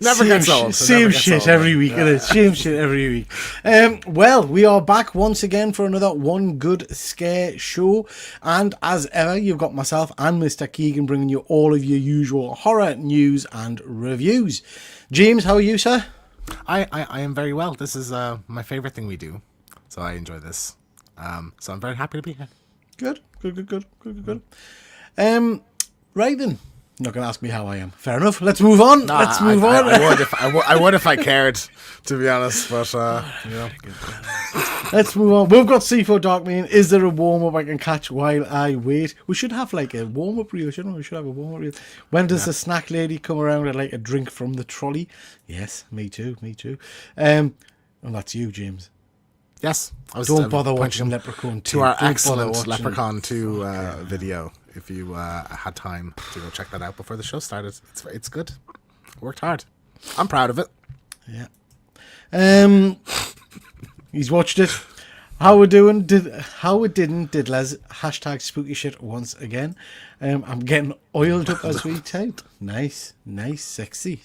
never gets old. Same shit every week, innit? Same shit every week. Well, we are back once again for another One Good Scare show. And as ever, you've got myself and Mr. Keegan bringing you all of your usual horror news and reviews. James, how are you, sir? I am very well. This is my favourite thing we do. So I enjoy this. So I'm very happy to be here. Good. Right then. You're not going to ask me how I am. Fair enough. Let's move on. Let's move on. I would if I cared, to be honest. But you know. Let's move on. We've got C4 Darkman. Is there a warm-up I can catch while I wait? We should have like a warm-up reel, shouldn't we? We should have a warm-up reel. When does the snack lady come around and like a drink from the trolley? Yes, me too. And that's you, James. Yes. Don't bother watching Leprechaun 2. To our excellent Leprechaun 2 video. If you had time to go check that out before the show started. It's good. Worked hard. I'm proud of it. Yeah. He's watched it. How we doing? Did Les hashtag spooky shit once again. I'm getting oiled up as we type. Nice, sexy.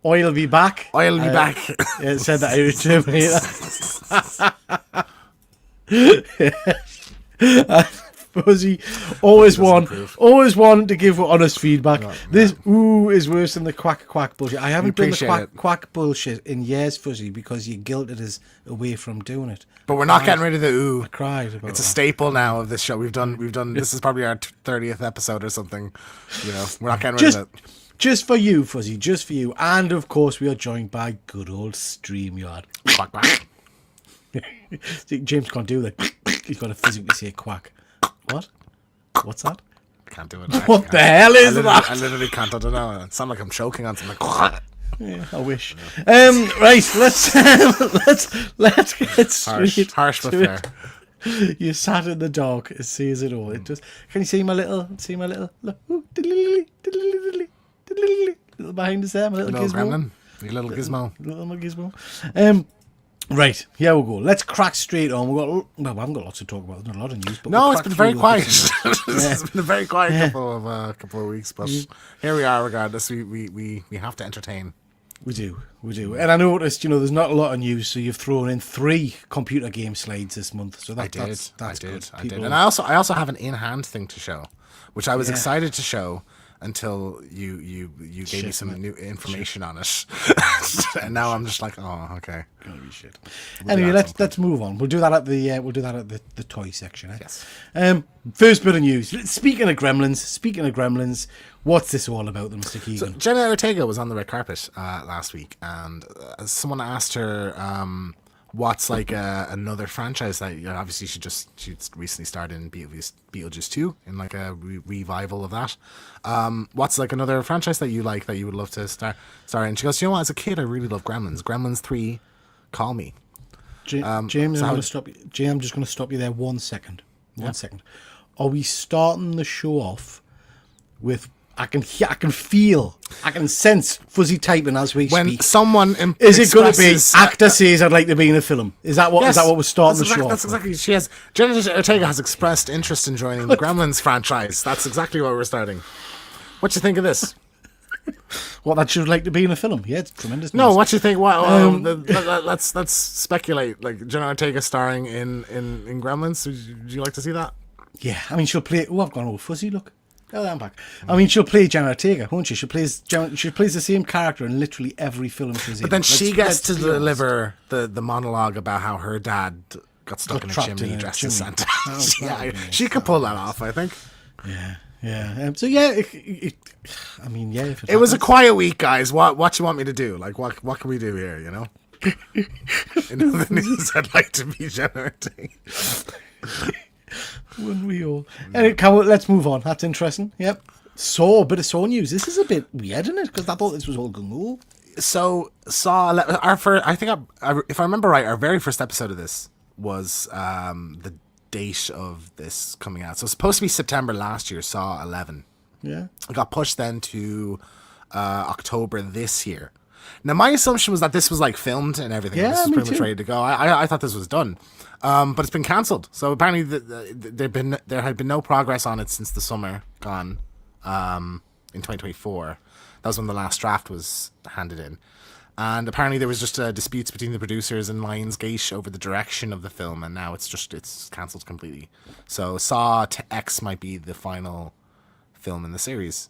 Oil be back. Back. Yeah, it said that Irish Terminator. Fuzzy always want to give honest feedback. This is worse than the quack bullshit. I haven't done the quack bullshit in years, Fuzzy, because you guilted us away from doing it. But we're not getting rid of the ooh. I cried about It's a staple now of this show. We've done. This is probably our 30th episode or something. You know, we're not getting rid of it. Just for you, Fuzzy. Just for you. And of course, we are joined by good old StreamYard. Quack. See, James can't do that. He's got to physically say quack. What? What's that? I can't do it. What the hell is that? I literally can't. I don't know. It sounds like I'm choking on something. Yeah, I wish. Right, let's get straight. Harsh but fair. You sat in the dark. It sees it all. It just. Can you see my little? Look, ooh, little behind us there, my little gizmo. Gremlin. Your little gizmo. Little gizmo. Right, here we go. Let's crack straight on. We haven't got lots to talk about. There's not a lot of news. But no, it's been very quiet. It's been a very quiet couple of weeks, but here we are. Regardless, we have to entertain. We do. And I noticed, there's not a lot of news, so you've thrown in 3 computer game slides this month. So that's good. I did. And I also have an in-hand thing to show, which I was excited to show until you gave me some new information on it. And now I'm just like, oh, okay. Gonna be shit. Anyway, let's move on. We'll do that at the toy section. Yes. First bit of news. Speaking of Gremlins, what's this all about, then, Mr. Keegan? So Jenna Ortega was on the red carpet last week, and someone asked her what's like another franchise that obviously she recently started in Beetlejuice 2 in like a revival of that. What's like another franchise that you like that you would love to star in? And she goes, you know what? As a kid, I really love Gremlins. Gremlins 3, call me. James, I'm just going to stop you there 1 second. 1 second. Are we starting the show off with? I can sense Fuzzy typing as we speak. When someone is it going to be actor says I'd like to be in a film? Is that what we're starting the show off? That's exactly. Jenna Ortega has expressed interest in joining the Gremlins franchise. That's exactly what we're starting. What do you think of this? What, that she would like to be in a film? Yeah, it's tremendous. No, what do you think? Let's speculate. Like Jenna Ortega starring in Gremlins. Would you like to see that? Yeah, I mean she'll play. Oh, I've gone all fuzzy. Look. Oh, I'm back. I mean, she'll play Jenna Ortega, won't she? She plays the same character in literally every film she's in. But then she gets to deliver the monologue about how her dad got stuck in a chimney dressed as Santa. She could pull that off, I think. Yeah. So yeah, I mean, yeah. If it was a quiet week, guys. What you want me to do? Like, what can we do here? You know. In other news, I'd like to be Jenna Ortega. Wouldn't we all? Anyway, let's move on. That's interesting. Yep. Saw, a bit of Saw news. This is a bit weird, isn't it? Because I thought this was all gung. So Saw, if I remember right, our very first episode of this was the date of this coming out. So it's supposed to be September last year. Saw 11. Yeah. It got pushed then to October this year. Now my assumption was that this was like filmed and everything. Yeah, this was pretty too. much ready to go. I thought this was done. But it's been cancelled. So apparently there had been no progress on it since the summer gone in 2024. That was when the last draft was handed in. And apparently there was just disputes between the producers and Lionsgate over the direction of the film, and now it's cancelled completely. So Saw X might be the final film in the series,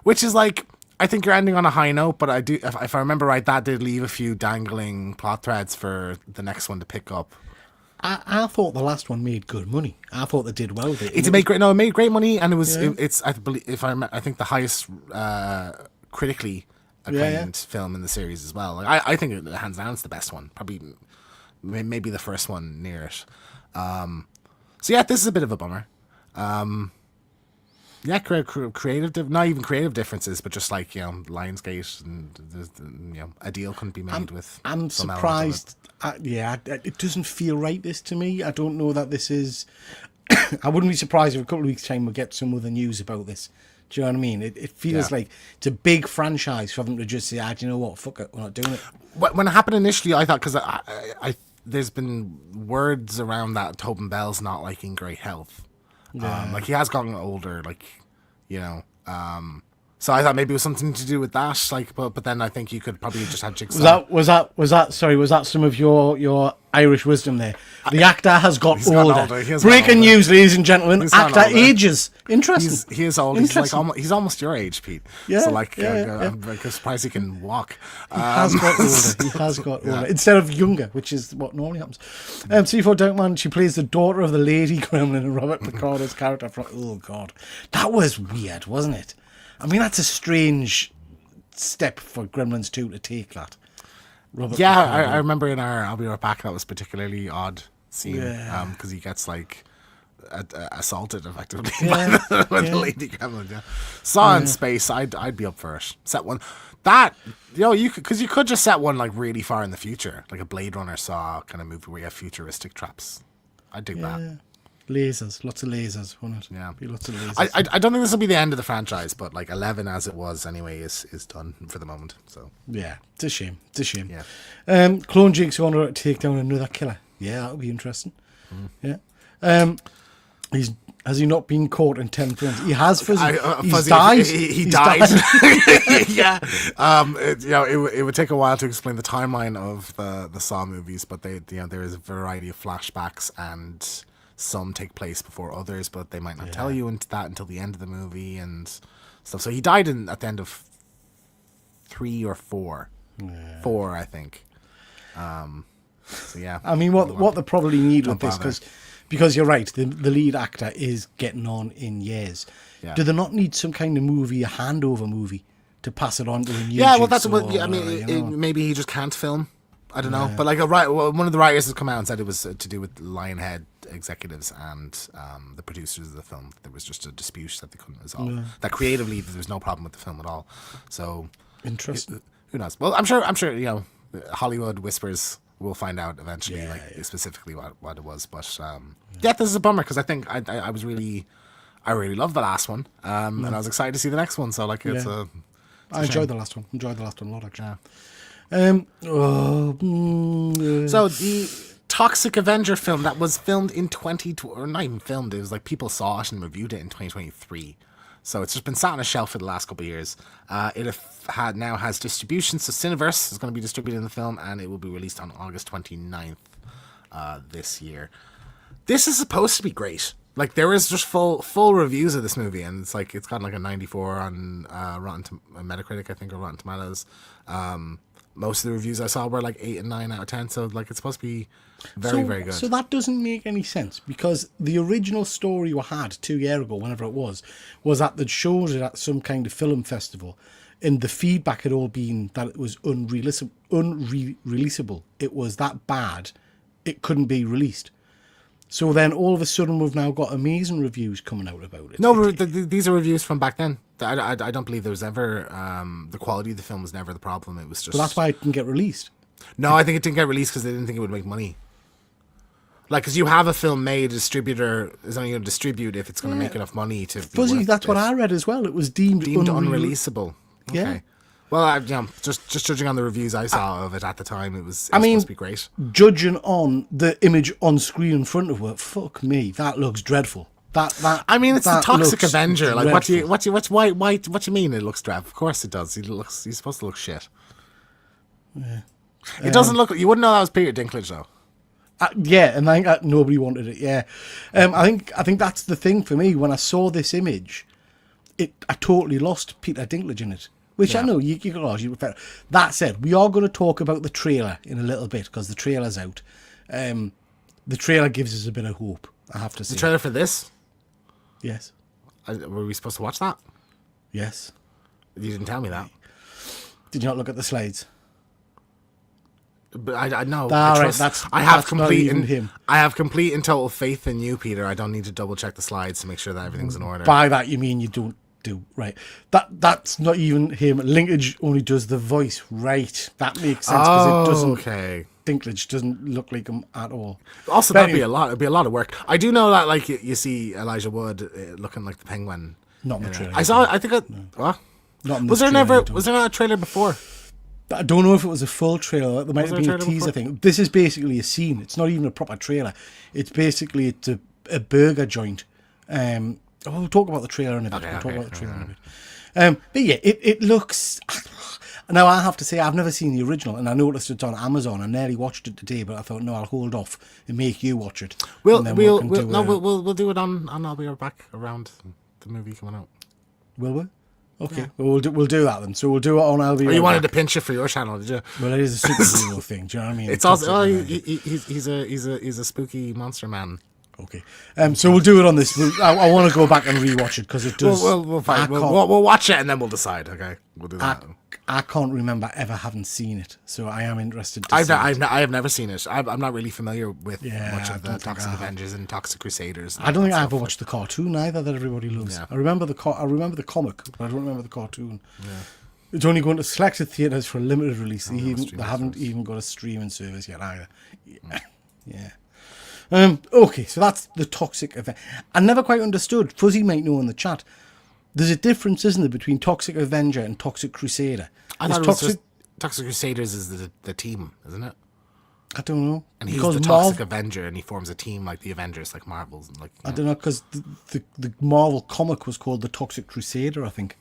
which is like, I think you're ending on a high note, but I do, if I remember right, that did leave a few dangling plot threads for the next one to pick up. I thought the last one made good money. I thought they did well with it. It made great money, and it was it's I believe I think the highest critically acclaimed film in the series as well. Like, I think hands down it's the best one, probably maybe the first one near it. So yeah, this is a bit of a bummer. Yeah, creative, not even creative differences, but just like, Lionsgate, and a deal couldn't be made with. I'm surprised. It doesn't feel right, this, to me. I don't know that this is. I wouldn't be surprised if a couple of weeks' time we'll get some other news about this. Do you know what I mean? It feels like it's a big franchise for them to just say, do you know what, fuck it, we're not doing it. When it happened initially, I thought, because I there's been words around that Tobin Bell's not like in great health. Like, he has gotten older, like, so I thought maybe it was something to do with that, like, but then I think you could probably just have Jigsaw. Was that some of your Irish wisdom there? The actor has got older. Breaking news, ladies and gentlemen. Actor ages. Interesting. He is old. He's almost your age, Pete. Yeah. So I'm surprised he can walk. He has got older. He has got older instead of younger, which is what normally happens. C4 Dunkman, she plays the daughter of the lady gremlin in Robert Picardo's character from. Oh God, that was weird, wasn't it? I mean, that's a strange step for Gremlins 2 to take that. I remember in our I'll Be Right Back, that was particularly odd scene, because he gets like assaulted effectively by the lady gremlin. Yeah. Saw in space, I'd be up for it. Set one that you could just set one like really far in the future, like a Blade Runner Saw kind of movie where you have futuristic traps. I dig that. Lasers, lots of lasers, won't it? Yeah, be lots of lasers. I don't think this will be the end of the franchise, but like 11 as it was anyway is done for the moment. So yeah, it's a shame. Yeah. Clone Jake's going to take down another killer. Yeah, that'll be interesting. Yeah. Has he not been caught in 10 films? He has. He's died. He died. Yeah. It would take a while to explain the timeline of the Saw movies, but there is a variety of flashbacks, and some take place before others, but they might not tell you until the end of the movie and stuff. So he died at the end of 3 or 4. 4, I think. So yeah. I mean, what they probably need with this, because you're right, the lead actor is getting on in years. Yeah. Do they not need some kind of movie, a handover movie, to pass it on to a new? Yeah, well, that's what I mean. Maybe he just can't film. I don't know, but like one of the writers has come out and said it was to do with Lionhead executives and the producers of the film. There was just a dispute that they couldn't resolve. Yeah. That creatively there was no problem with the film at all. So interesting. Who knows? Well, I'm sure. Hollywood whispers. We'll find out eventually, specifically what it was. But this is a bummer, because I think I really loved the last one, and I was excited to see the next one. So like it's a. I enjoyed the last one. Enjoyed the last one a lot, actually. Yeah. So the Toxic Avenger film that was filmed in or not even filmed, it was like people saw it and reviewed it in 2023. So it's just been sat on a shelf for the last couple of years. It now has distribution, so Cineverse is going to be distributing the film, and it will be released on August 29th this year. This is supposed to be great. Like, there is just full reviews of this movie, and it's got like a 94 on Metacritic, I think, or Rotten Tomatoes. Most of the reviews I saw were like 8 and 9 out of 10, so like it's supposed to be very good. So that doesn't make any sense, because the original story we had 2 years ago, whenever it was that they'd showed it at some kind of film festival, and the feedback had all been that it was unreleasable. It was that bad, it couldn't be released. So then all of a sudden we've now got amazing reviews coming out about it. No, these are reviews from back then. I don't believe there was ever the quality of the film was never the problem. It was just. But that's why it didn't get released. No, I think it didn't get released because they didn't think it would make money. Like, because you have a film made, a distributor is only going to distribute if it's going to make enough money to. Fuzzy, that's what I read as well. It was deemed unreleasable. Okay. Yeah. Well, just judging on the reviews I saw of it at the time, it was supposed to be great. Judging on the image on screen in front of it, fuck me, that looks dreadful. I mean, it's the that toxic looks Avenger. Like, what do you dreadful. what you mean? It looks dreadful. Of course it does. He's supposed to look shit. Yeah. It doesn't look. You wouldn't know that was Peter Dinklage though. Yeah, and I think nobody wanted it. Yeah, I think that's the thing for me. When I saw this image, I totally lost Peter Dinklage in it. Which I know you can argue with. That said, we are going to talk about the trailer in a little bit because the trailer's out. The trailer gives us a bit of hope, I have to say. The trailer for this? Yes. Were we supposed to watch that? Yes. You didn't tell me that. Did you not look at the slides? But I know. I have complete and total faith in you, Peter. I don't need to double check the slides to make sure that everything's in order. By that you mean you don't do right. That's not even him. Linkage only does the voice, right? That makes sense because it doesn't. Okay. Dinklage doesn't look like him at all. Also, that'd be a lot. It'd be a lot of work. I do know that, like, you see Elijah Wood looking like the Penguin. Not in the trailer. I saw. I think. What? Not in was there never? Was there not a trailer before? I don't know if it was a full trailer. There might have been a teaser thing. This is basically a scene. It's not even a proper trailer. It's a burger joint. We'll talk about the trailer in a bit. But yeah, it looks. Now I have to say I've never seen the original, and I noticed it's on Amazon. I nearly watched it today, but I thought no, I'll hold off and make you watch it. We'll do it on. I'll be back around the movie coming out. Will we? Okay, well, we'll do that then. So we'll do it on LB. Oh, you wanted to pinch it for your channel, did you? Well, it is a superhero thing. Do you know what I mean? It's also he's a spooky monster man. Okay, so we'll do it on this. I want to go back and rewatch it because it does. We'll watch it and then we'll decide. Okay, we'll do that. I can't remember ever having seen it, so I am interested. I have never seen it. I'm not really familiar with much of the Toxic Avengers and Toxic Crusaders. I don't think I ever watched the cartoon either that everybody loves. Yeah. I remember the comic, but I don't remember the cartoon. Yeah. It's only going to selected theaters for a limited release. They haven't even got a streaming service yet either. Yeah. Okay, so that's the Toxic event. I never quite understood. Fuzzy might know in the chat. There's a difference, isn't there, between Toxic Avenger and Toxic Crusader? I thought Toxic Crusaders is the team, isn't it? I don't know. And he's the Toxic Avenger, and he forms a team like the Avengers, like Marvels, and like. I don't know, because the Marvel comic was called the Toxic Crusader, I think,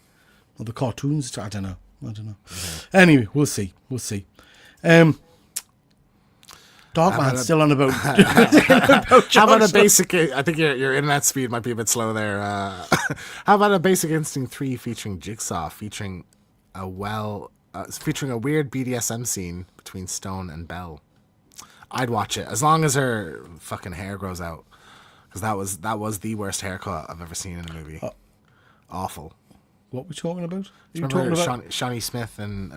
or the cartoons. I don't know. Mm-hmm. Anyway, we'll see. Darkman's still on about. How about a basic? I think your internet speed might be a bit slow there. How about a Basic Instinct 3 featuring Jigsaw, featuring a weird BDSM scene between Stone and Belle? I'd watch it as long as her fucking hair grows out, because that was the worst haircut I've ever seen in a movie. Awful. What were we talking about? Shawnee Smith in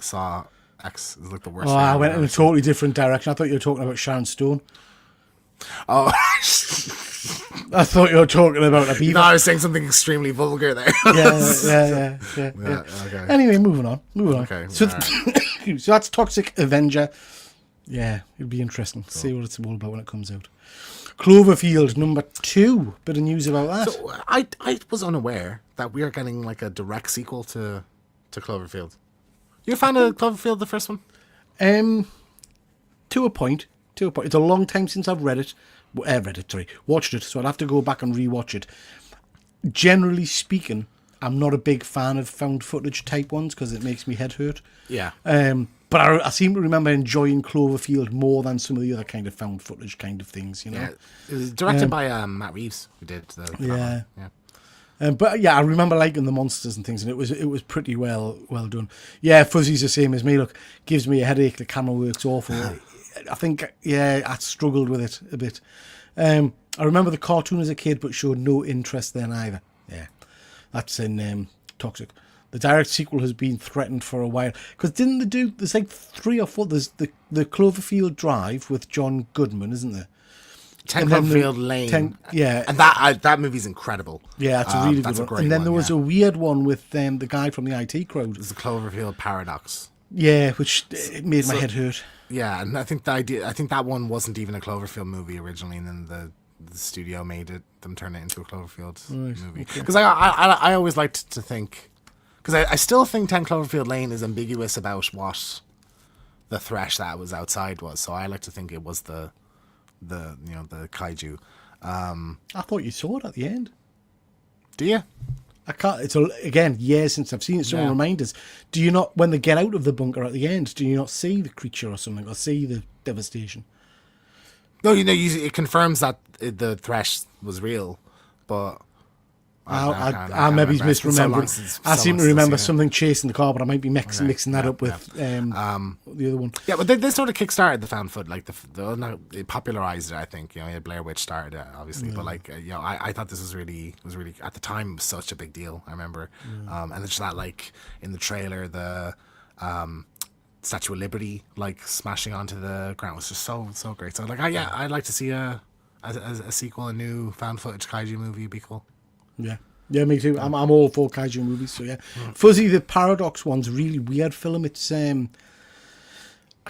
Saw X is like the worst. Oh, I went in a totally different direction. I thought you were talking about Sharon Stone. Oh, I thought you were talking about a beaver. No, I was saying something extremely vulgar there. Yeah. Okay. Anyway, moving on. Okay. So, so that's Toxic Avenger. Yeah, it'll be interesting. Cool. See what it's all about when it comes out. Cloverfield number 2. Bit of news about that. So I was unaware that we are getting like a direct sequel to Cloverfield. You a fan of Cloverfield, the first one? To a point. It's a long time since I've watched it, so I'd have to go back and rewatch it. Generally speaking, I'm not a big fan of found footage type ones because it makes me head hurt. Yeah. But I seem to remember enjoying Cloverfield more than some of the other kind of found footage kind of things, you know. Yeah. It was directed by Matt Reeves, who did the yeah. But yeah, I remember liking the monsters and things, and it was pretty well done. Yeah, Fuzzy's the same as me. Look, gives me a headache. The camera works awful. I think I struggled with it a bit. I remember the cartoon as a kid, but showed no interest then either. Yeah, that's in Toxic. The direct sequel has been threatened for a while because didn't they do? There's like 3 or 4. There's the Cloverfield Drive with John Goodman, isn't there? 10 Cloverfield Lane. Yeah. And that movie's incredible. Yeah, it's a really good one. And then there was a weird one with the guy from the IT Crowd. It was the Cloverfield Paradox. Yeah, which it made my head hurt. Yeah, and I think that one wasn't even a Cloverfield movie originally, and then the studio made them turn it into a Cloverfield movie. Because I always liked to think, because I still think 10 Cloverfield Lane is ambiguous about what the threat that was outside was. So I like to think it was the kaiju. I thought you saw it at the end. Do you? I can't. It's again years since I've seen it. Someone remind us. Do you not, when they get out of the bunker at the end, do you not see the creature or something, or see the devastation? No, it confirms that the threat was real, but I maybe misremembering. I seem to remember something chasing the car, but I might be mixing that up with the other one. Yeah, but they sort of kickstarted the fan foot, like they popularized it. I think Blair Witch started it, obviously, but like I thought this was really at the time it was such a big deal. I remember, and it's just that like in the trailer the Statue of Liberty like smashing onto the ground was just so great. So like I'd like to see a sequel, a new fan footage kaiju movie. Would be cool. Yeah, me too. I'm all for kaiju movies, so yeah. Fuzzy, the Paradox one's a really weird film. It's I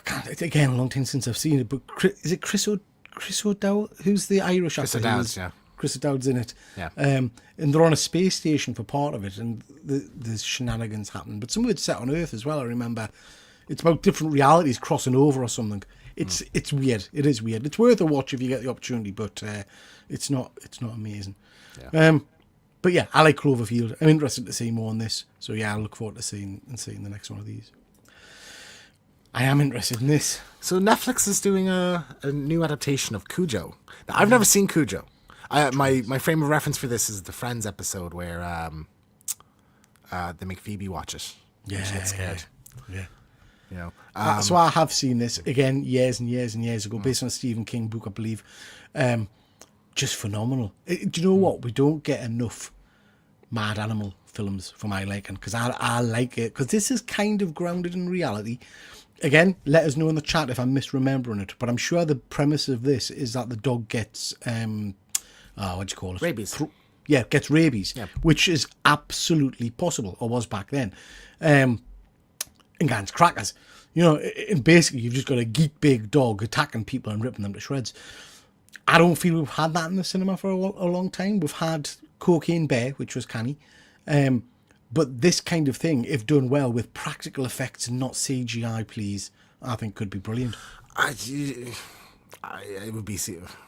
can't. It's again a long time since I've seen it, but is it Chris O'Dowd? Who's the Irish actor? Chris O'Dowd, yeah. Chris O'Dowd's in it. Yeah. And they're on a space station for part of it, and there's shenanigans happen. But some of it's set on Earth as well. I remember. It's about different realities crossing over or something. It's weird. It is weird. It's worth a watch if you get the opportunity, but it's not amazing. Yeah. But yeah, I like Cloverfield. I'm interested to see more on this. So yeah, I look forward to seeing the next one of these. I am interested in this. So Netflix is doing a new adaptation of Cujo. Now, I've never seen Cujo. My frame of reference for this is the Friends episode where they make Phoebe watch it. Yeah, she gets scared. Yeah. So I have seen this again years and years and years ago, based on a Stephen King book, I believe. Just phenomenal. Do you know what? We don't get enough mad animal films for my liking, because I like it, because this is kind of grounded in reality. Again, let us know in the chat if I'm misremembering it, but I'm sure the premise of this is that the dog gets what do you call it? Rabies. Gets rabies, yeah. Which is absolutely possible, or was back then. And guys, crackers. And basically you've just got a geek big dog attacking people and ripping them to shreds. I don't feel we've had that in the cinema for a long time. We've had Cocaine Bear, which was canny. But this kind of thing, if done well with practical effects and not CGI, please, I think could be brilliant. It would be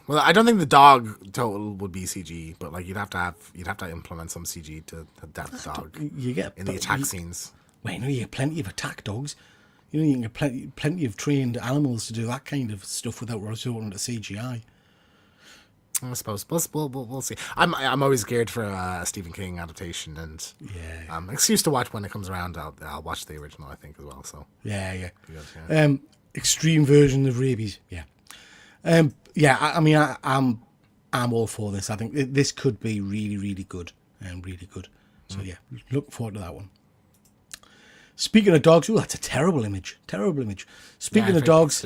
well. I don't think the dog total would be CG, but like you'd have to implement some CG to adapt the dog. You get in the attack scenes. Well, you get plenty of attack dogs. You can get plenty of trained animals to do that kind of stuff without resorting to CGI. I suppose we'll see. I'm always geared for a Stephen King adaptation, and excuse to watch when it comes around. I'll watch the original, I think, as well. So yeah. Good. Extreme version of rabies. Yeah. I mean, I'm all for this. I think this could be really, really good and really good. So yeah, look forward to that one. Speaking of dogs, that's a terrible image. Speaking of dogs,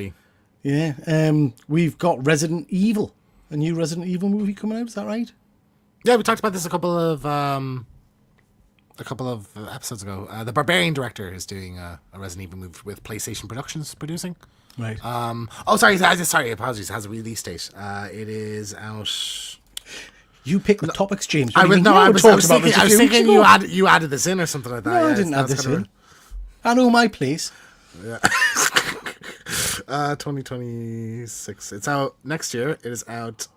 we've got Resident Evil. A new Resident Evil movie coming out, is that right? Yeah, we talked about this a couple of episodes ago. The Barbarian director is doing a Resident Evil movie with PlayStation Productions producing. Right. Sorry, apologies. It has a release date. It is out. You pick the topics, James. I was thinking you added this in or something like that. No, I didn't add this in. I know my place. Yeah. 2026. It's out next year. It is out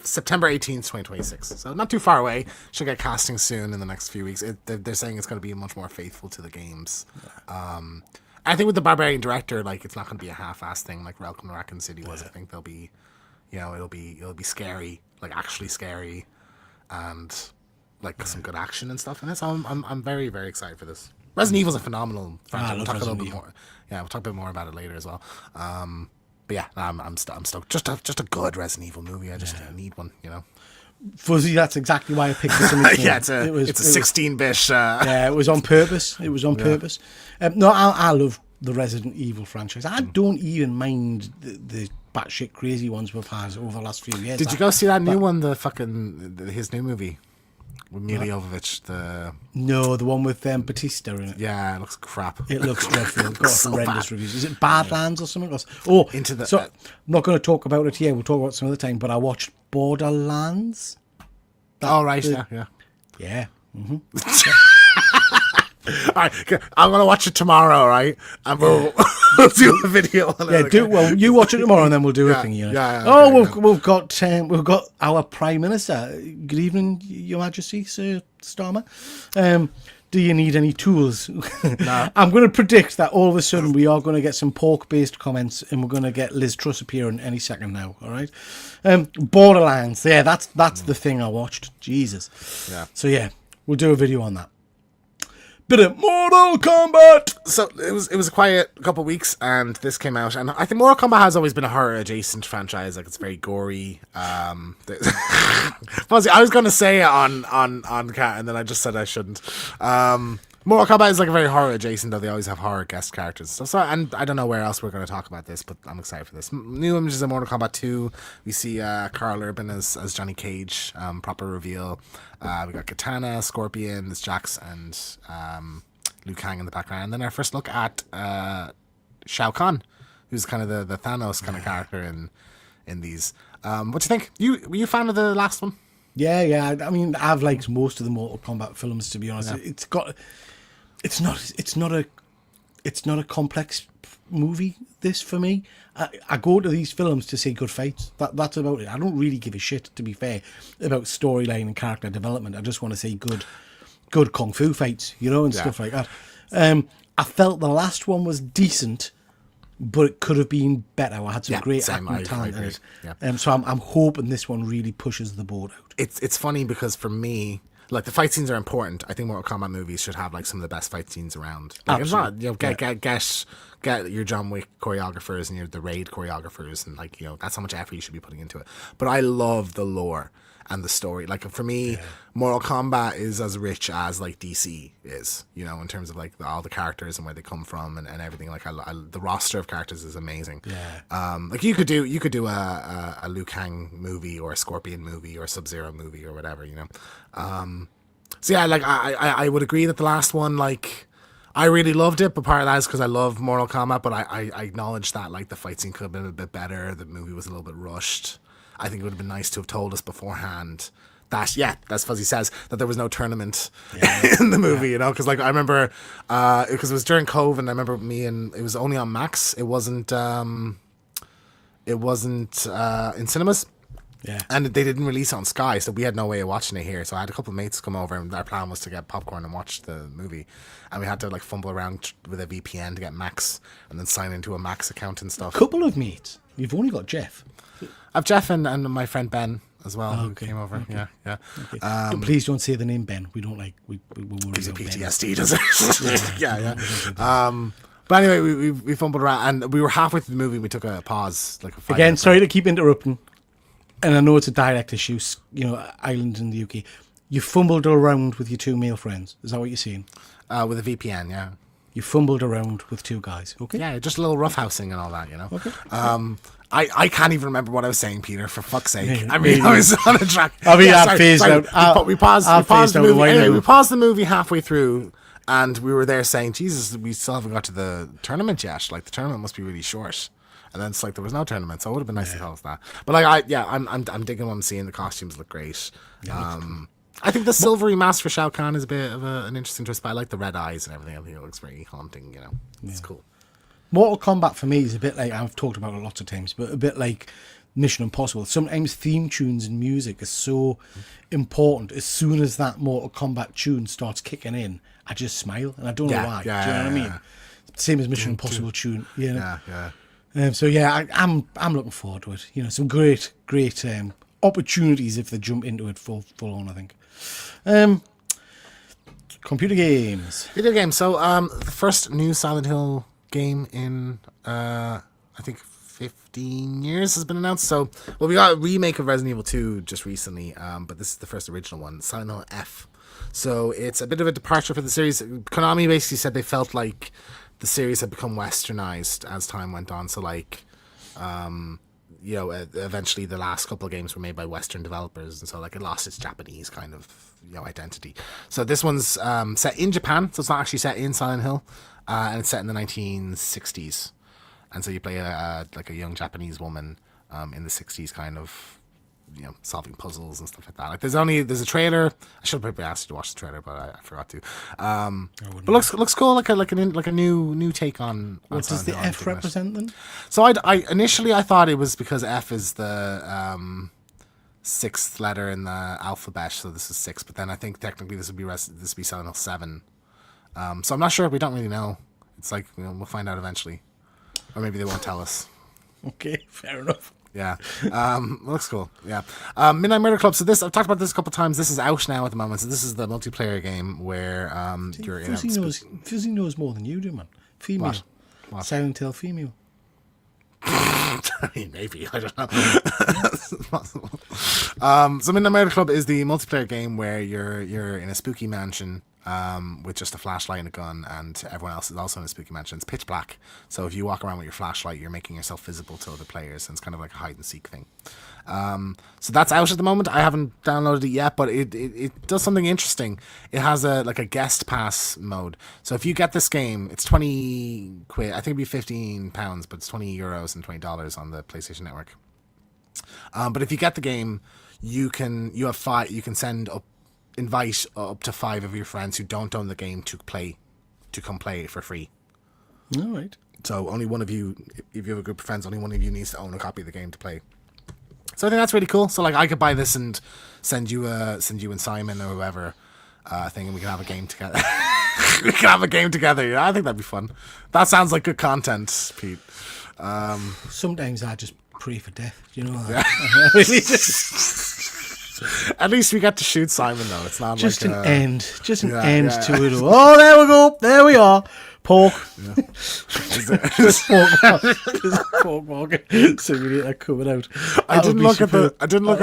September 18th, 2026. So not too far away. Should get casting soon in the next few weeks. They're saying it's going to be much more faithful to the games. I think with the Barbarian director, like it's not going to be a half-assed thing like Welcome to Raccoon City was. I think they'll be, it'll be scary, like actually scary, and like some good action and stuff in it. So I'm very, very excited for this. Resident Evil is a phenomenal franchise. We'll talk a little bit more. Yeah, we'll talk a bit more about it later as well. But yeah, I'm stoked. Just a good Resident Evil movie. I just need one, Fuzzy, that's exactly why I picked this. Yeah, it's a 16-bit. Yeah, it was on purpose. It was on purpose. No, I love the Resident Evil franchise. I don't even mind the batshit crazy ones we've had over the last few years. Did you go see that new one? His new movie. With Mila Jovovich, No, the one with Batista in it. Yeah, it looks crap. It looks dreadful. It's got So horrendous bad. reviews. Is it Badlands or something else? I'm not going to talk about it here. We'll talk about it some other time. But I watched Borderlands. Right, yeah. Yeah. Mm-hmm. All right, I'm gonna watch it tomorrow, right? And we'll, we'll do a video on it. Yeah, okay? well. You watch it tomorrow, and then we'll do a Yeah, thing. You know? yeah, Oh, okay, we've got our Prime Minister. Good evening, Your Majesty, Sir Starmer. Do you need any tools? No. I'm going to predict that all of a sudden we are going to get some pork-based comments, and we're going to get Liz Truss appearing any second now. All right. Borderlands. Yeah, that's the thing I watched. Jesus. Yeah. So yeah, we'll do a video on that. Bit of Mortal Kombat. So it was a quiet couple of weeks, and this came out, and I think Mortal Kombat has always been a horror adjacent franchise. Like, it's very gory. Fuzzy, I was going to say it on Cat, and then I just said I shouldn't. Mortal Kombat is like a very horror adjacent, though they always have horror guest characters. So and I don't know where else we're going to talk about this, but I'm excited for this. New images of Mortal Kombat 2. We see Carl Urban as Johnny Cage. Proper reveal. We got Katana, Scorpion, there's Jax, and Liu Kang in the background. And then our first look at Shao Kahn, who's kind of the Thanos kind of character in these. What do you think? Were you a fan of the last one? Yeah. I mean, I've liked most of the Mortal Kombat films, to be honest. Yeah. It's not a complex movie. This for me, I go to these films to see good fights. That's about it. I don't really give a shit, to be fair, about storyline and character development. I just want to see good kung fu fights, and stuff like that. I felt the last one was decent, but it could have been better. I had some great acting talent in it. Yeah. So I'm hoping this one really pushes the board out. It's funny because for me, like, the fight scenes are important. I think Mortal Kombat movies should have like some of the best fight scenes around. Like, Absolutely. Get your John Wick choreographers and the Raid choreographers, and that's how much effort you should be putting into it. But I love the lore and the story. Like, for me, Mortal Kombat is as rich as like DC is, in terms of like all the characters and where they come from and everything. Like, the roster of characters is amazing. Yeah. Like, you could do a Liu Kang movie or a Scorpion movie or a Sub-Zero movie or whatever, So yeah, like, I would agree that the last one, like, I really loved it, but part of that is because I love Mortal Kombat, but I acknowledge that, like, the fight scene could have been a bit better. The movie was a little bit rushed. I think it would have been nice to have told us beforehand that, as Fuzzy says, that there was no tournament in the movie, because, like, I remember, because it was during COVID, and I remember it was only on Max. It wasn't in cinemas. Yeah. And they didn't release it on Sky, so we had no way of watching it here. So I had a couple of mates come over, and our plan was to get popcorn and watch the movie. And we had to, like, fumble around with a VPN to get Max, and then sign into a Max account and stuff. Couple of mates. You've only got Jeff. I've Jeff and my friend Ben as well, who came over. Okay. Yeah. Okay. Please don't say the name Ben. We don't like. We worry He's a about PTSD, does it? Yeah. But anyway, we fumbled around, and we were halfway through the movie. We took a pause, like a 5 Again, sorry to keep interrupting. And I know it's a direct issue, Ireland and the UK. You fumbled around with your two male friends. Is that what you're saying? With a VPN, yeah. You fumbled around with two guys, okay? Yeah, just a little roughhousing and all that, Okay. I can't even remember what I was saying, Peter, for fuck's sake. I mean, I was on a track. I mean, I phased out. We paused the movie. Anyway, we paused the movie halfway through, and we were there saying, Jesus, we still haven't got to the tournament yet. Like, the tournament must be really short. And then it's like there was no tournament, so it would have been nice to tell us that. But like, I'm digging what I'm seeing. The costumes look great. I think the silvery mask for Shao Kahn is a bit of an interesting twist, but I like the red eyes and everything. I think it looks very haunting. It's cool. Mortal Kombat for me is a bit like, I've talked about it lots of times, but a bit like Mission Impossible. Sometimes theme tunes and music is so important. As soon as that Mortal Kombat tune starts kicking in, I just smile, and I don't know why. Do you know what I mean? Same as Mission Impossible tune. Yeah. So yeah, I'm looking forward to it. Some great opportunities if they jump into it full on. I think. Computer games. Video games. So the first new Silent Hill game in I think 15 years has been announced. So we got a remake of Resident Evil 2 just recently, but this is the first original one, Silent Hill F. So it's a bit of a departure for the series. Konami basically said they felt like the series had become westernized as time went on. So like, eventually the last couple of games were made by Western developers, and so like it lost its Japanese kind of identity. So this one's set in Japan, so it's not actually set in Silent Hill, and it's set in the 1960s. And so you play a young Japanese woman in the 60s kind of solving puzzles and stuff like that. Like there's a trailer. I should have probably asked you to watch the trailer, but I forgot to. But looks cool, like a new take on. What does the F represent then? So I initially I thought it was because F is the sixth letter in the alphabet, so this is 6. But then I think technically this would be Silent Hill 7. So I'm not sure. We don't really know. It's like we'll find out eventually, or maybe they won't tell us. Okay, fair enough. Yeah, looks cool. Yeah, Midnight Murder Club. So this I've talked about this a couple of times. This is out now at the moment. So this is the multiplayer game where you're in. Fuzzy knows more than you do, man. Female, What? Silent Hill female. I mean, maybe I don't know. It's possible. So Midnight Murder Club is the multiplayer game where you're in a spooky mansion with just a flashlight and a gun, and everyone else is also in a spooky mansion. It's pitch black, so if you walk around with your flashlight, you're making yourself visible to other players, and it's kind of like a hide and seek thing. So that's out at the moment. I haven't downloaded it yet, but it does something interesting. It has a guest pass mode. So if you get this game, it's 20 quid. I think it'd be £15, but it's €20 and $20 on the PlayStation Network. But if you get the game, you can invite up to 5 of your friends who don't own the game to come play it for free. All right. So only one of you, if you have a group of friends, only one of you needs to own a copy of the game to play. So I think that's really cool. So like I could buy this and send you and Simon or whoever thing, and we can have a game together. We can have a game together. Yeah, I think that'd be fun. That sounds like good content, Pete. Sometimes I just pray for death. You know. Yeah. At least we get to shoot Simon though. It's not just like an end to it all. Oh, there we go. There we are. Pork. Yeah. Just pork walking. So we need that coming out. I didn't look at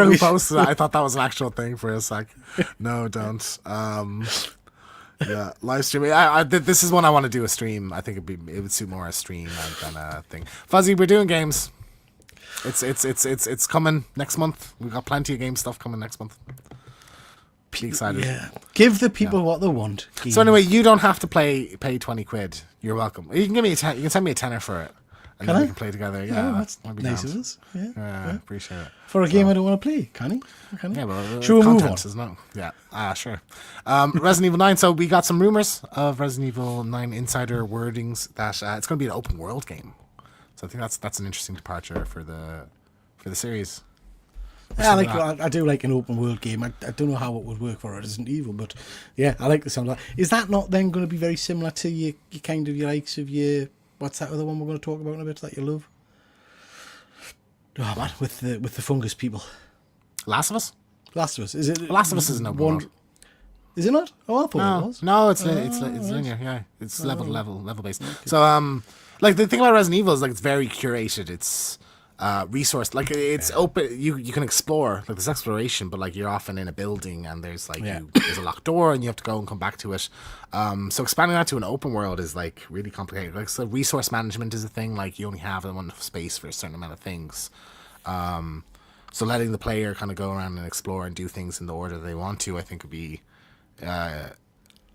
who posted it. I thought that was an actual thing for a sec. No, don't. Yeah, live streaming. This is one I want to do a stream. I think it would suit more a stream than a thing. Fuzzy, we're doing games. It's coming next month. We've got plenty of game stuff coming next month. Be excited. Yeah. Give the people what they want. Games. So anyway, you don't have to pay 20 quid. You're welcome. You can give me you can send me a tenner for it. And then we can play together. Yeah, that's nice of us. Yeah. Appreciate it. For a game I don't want to play, can he? Yeah, well, should we move on? Is not. Yeah, sure. Resident Evil 9. So we got some rumors of Resident Evil 9 insider wordings that it's going to be an open world game. So I think that's an interesting departure for the series. Yeah, I do like an open world game. I don't know how it would work for Resident Evil, but yeah, I like the sound of that. Is that not then going to be very similar to your kind of your likes of your, what's that other one we're going to talk about in a bit that you love? Oh man, with the fungus people. Last of Us? Last of Us. Is it? Last of Us is an open world. Is it not? Oh, I thought it was. No, it's linear. Yeah, it's level based. Okay. So like the thing about Resident Evil is like it's very curated. It's resourced, like it's open. You can explore, like there's exploration, but like you're often in a building and there's like there's a locked door and you have to go and come back to it. So expanding that to an open world is like really complicated. Like so resource management is a thing. Like you only have enough space for a certain amount of things. So letting the player kind of go around and explore and do things in the order they want to, I think would be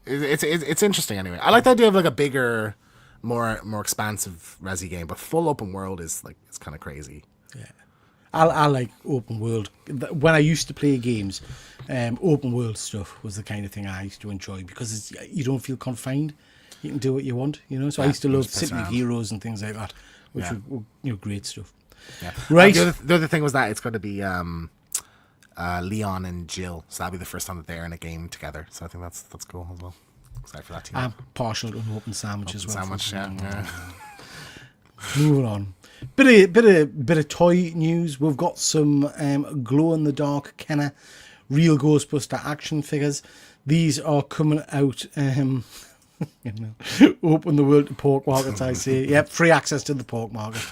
it's interesting. Anyway, I like the idea of like a bigger, more expansive Resi game, but full open world is like it's kind of crazy. Yeah, I like open world. When I used to play games, open world stuff was the kind of thing I used to enjoy because you don't feel confined. You can do what you want, you know. So I used to love City of Heroes and things like that, which were great stuff. Yeah, right. The other thing was that it's going to be Leon and Jill, so that'll be the first time that they're in a game together. So I think that's cool as well. Excited for that team. I'm partial to an open sandwich as well. Sandwich, yeah. Moving on. Bit of toy news. We've got some glow in the dark Kenner real Ghostbuster action figures. These are coming out. Open the world to pork markets, I say. Yep, free access to the pork market.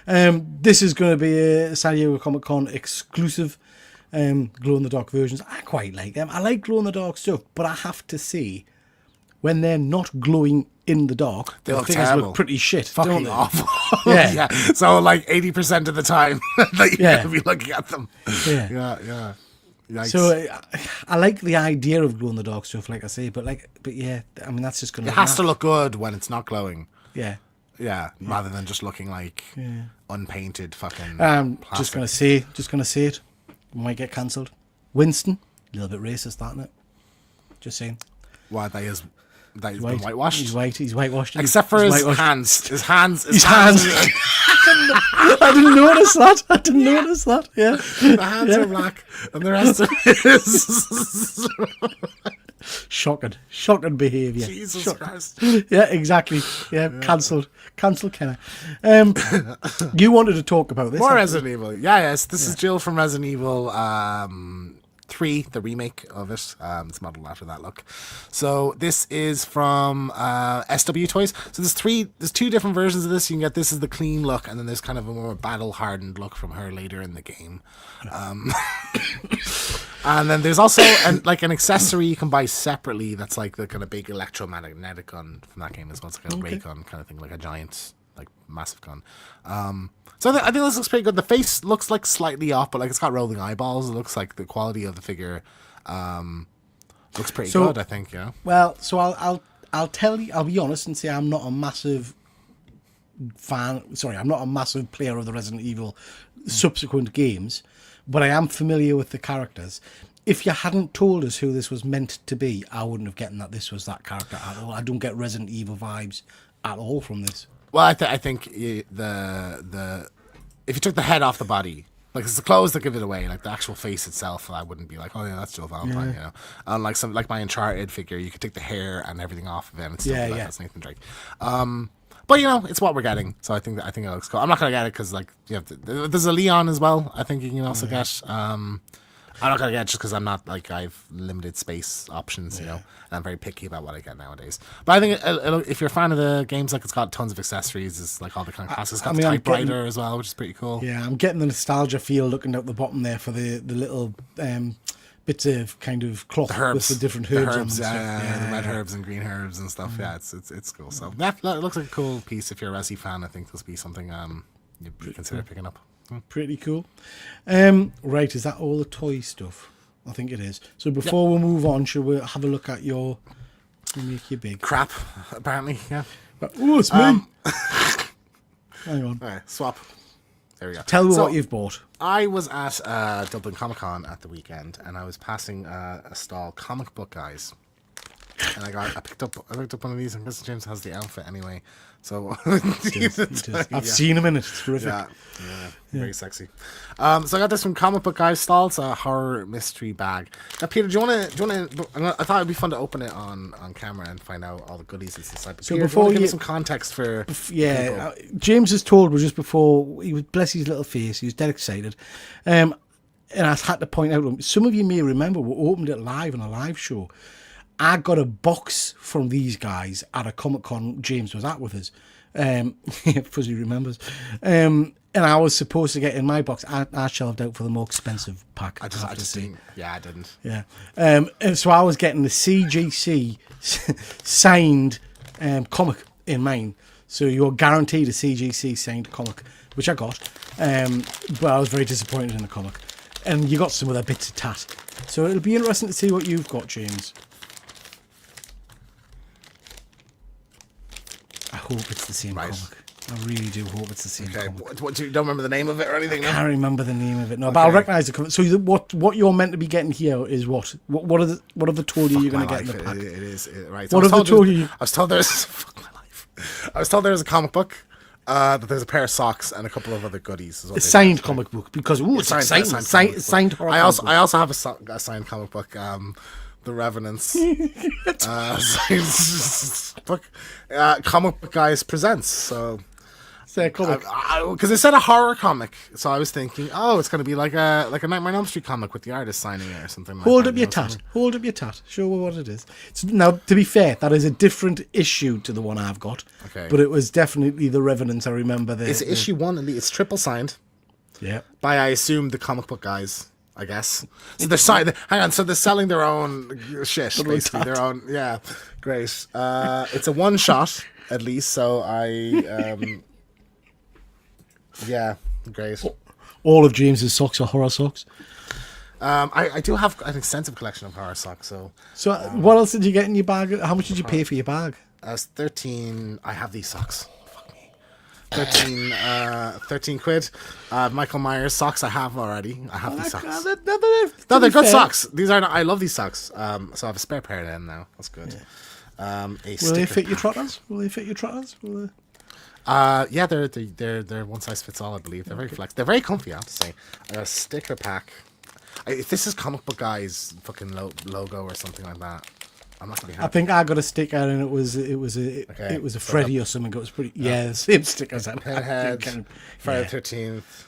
This is going to be a San Diego Comic-Con exclusive glow-in-the-dark versions. I quite like them. I like glow-in-the-dark stuff, but I have to say, when they're not glowing in the dark, the figures look pretty shit. Fucking don't they? awful. Yeah. So like 80% of the time that you're going to be looking at them. Yeah. Yikes. So I like the idea of glow-in-the-dark stuff, like I say, but yeah, I mean, that's just going to... It has to look good when it's not glowing. Yeah. Yeah, rather than just looking like unpainted fucking I'm plastic. just gonna say it. Might get cancelled. Winston, a little bit racist, that, isn't it? Just saying. Why that is been White. whitewashed. He's white. He's whitewashed. Except for He's his whitewashed. hands. His hands. I didn't notice that. Yeah. The hands are black, and the rest of is Shocking behaviour. Jesus Christ. Yeah, exactly. Yeah, cancelled. Cancel Kenner. You wanted to talk about this. More Resident Evil. Yes. This is Jill from Resident Evil 3, the remake of it. It's modeled after that look. So this is from SW Toys. So there's two different versions of this. You can get this as the clean look, and then there's kind of a more battle hardened look from her later in the game. And then there's also an accessory you can buy separately that's like the kind of big electromagnetic gun from that game as well. It's like a ray gun kind of thing, like a giant, like massive gun. So I think this looks pretty good. The face looks like slightly off, but like it's got rolling eyeballs. It looks like the quality of the figure looks pretty good, I think, yeah. Well, so I'll tell you, I'll be honest and say I'm not a massive I'm not a massive player of the Resident Evil subsequent games, but I am familiar with the characters. If you hadn't told us who this was meant to be, I wouldn't have gotten that this was that character at all. I don't get Resident Evil vibes at all from this. Well, I think the if you took the head off the body, like it's the clothes that give it away, like the actual face itself, I wouldn't be like, oh yeah, that's Joe Valentine, you know. Unlike like my Uncharted figure, you could take the hair and everything off of it, and it's still like that's Nathan Drake. But you know, it's what we're getting, so I think it looks cool. I'm not gonna get it because like there's a Leon as well. I think you can also get. I'm not gonna get it just because I'm not like I have limited space options, you know, and I'm very picky about what I get nowadays. But I think if you're a fan of the games, like it's got tons of accessories, it's like all the kind of classics. It's got the typewriter as well, which is pretty cool. Yeah, I'm getting the nostalgia feel looking at the bottom there for the little bits of kind of cloth with the different herbs. The red herbs and green herbs and stuff. Yeah, it's cool. So that looks like a cool piece. If you're a Resi fan, I think this will be something you'd consider picking up. Pretty cool. Right, is that all the toy stuff? I think it is. So before we move on, should we have a look at your make you big crap? Apparently, yeah. Oh, it's me. Hang on. All right, swap. There we go. Tell me what you've bought. I was at Dublin Comic Con at the weekend, and I was passing a stall, Comic Book Guys, and I picked up one of these, and Mr. James has the outfit anyway. So he does. I've seen him in it. It's terrific. Yeah, very sexy. So I got this from Comic Book Guys stall. It's a horror mystery bag. Now, Peter, do you want to? I thought it'd be fun to open it on camera and find out all the goodies that's inside. But so Peter, before give me some context for James has told me just before he was bless his little face. He was dead excited, and I had to point out. Some of you may remember we opened it live on a live show. I got a box from these guys at a Comic-Con James was at with us. Fuzzy remembers. And I was supposed to get in my box. I shelved out for the more expensive pack. I just didn't. Yeah, I didn't. Yeah. And so I was getting the CGC signed comic in mine. So you're guaranteed a CGC signed comic, which I got. But I was very disappointed in the comic. And you got some of their bits of tat. So it'll be interesting to see what you've got, James. I hope it's the same comic. I really do hope it's the same comic. What, you don't remember the name of it or anything? I can't remember the name of it. No, but I'll recognise the cover. So what you're meant to be getting here is what? What have they told you you're going to get in the pack? It is right. So what have they told you? I was told there's fuck my life. I was told there's a comic book. That there's a pair of socks and a couple of other goodies. A signed comic book because it's exciting. Signed horror. I also have a signed comic book. The Revenants. Book. Comic Book Guys presents. So because it said a horror comic, so I was thinking, oh, it's going to be like a Nightmare on Elm Street comic with the artist signing it or something. Hold up your tat. Hold up your tat. Show me what it is. Now, to be fair, that is a different issue to the one I've got. Okay. But it was definitely the Revenants. I remember that. It's issue 1. It's triple signed. Yeah. By I assume the Comic Book Guys. I guess. So so they're selling their own shit, basically. Their own, yeah. Great. It's a one shot, at least, so yeah, great. All of James's socks are horror socks. I do have an extensive collection of horror socks, so what else did you get in your bag? How much did you pay for your bag? I was 13. I have these socks. 13 quid. Michael Myers socks I have already. I have these socks. No, They're good socks. These are. I love these socks. So I have a spare pair of them now. That's good. Yeah. A Will sticker they fit your pack. trotters? Will they fit your trotters? Will they... Yeah, they're one size fits all. I believe they're very flex. They're very comfy. I have to say. I got a sticker pack. If this is Comic Book Guy's fucking logo or something like that, I'm not gonna be happy. I think I got a sticker and it was a Freddy or something. It was pretty. Yeah, the same stickers. Pinhead, Friday the 13th.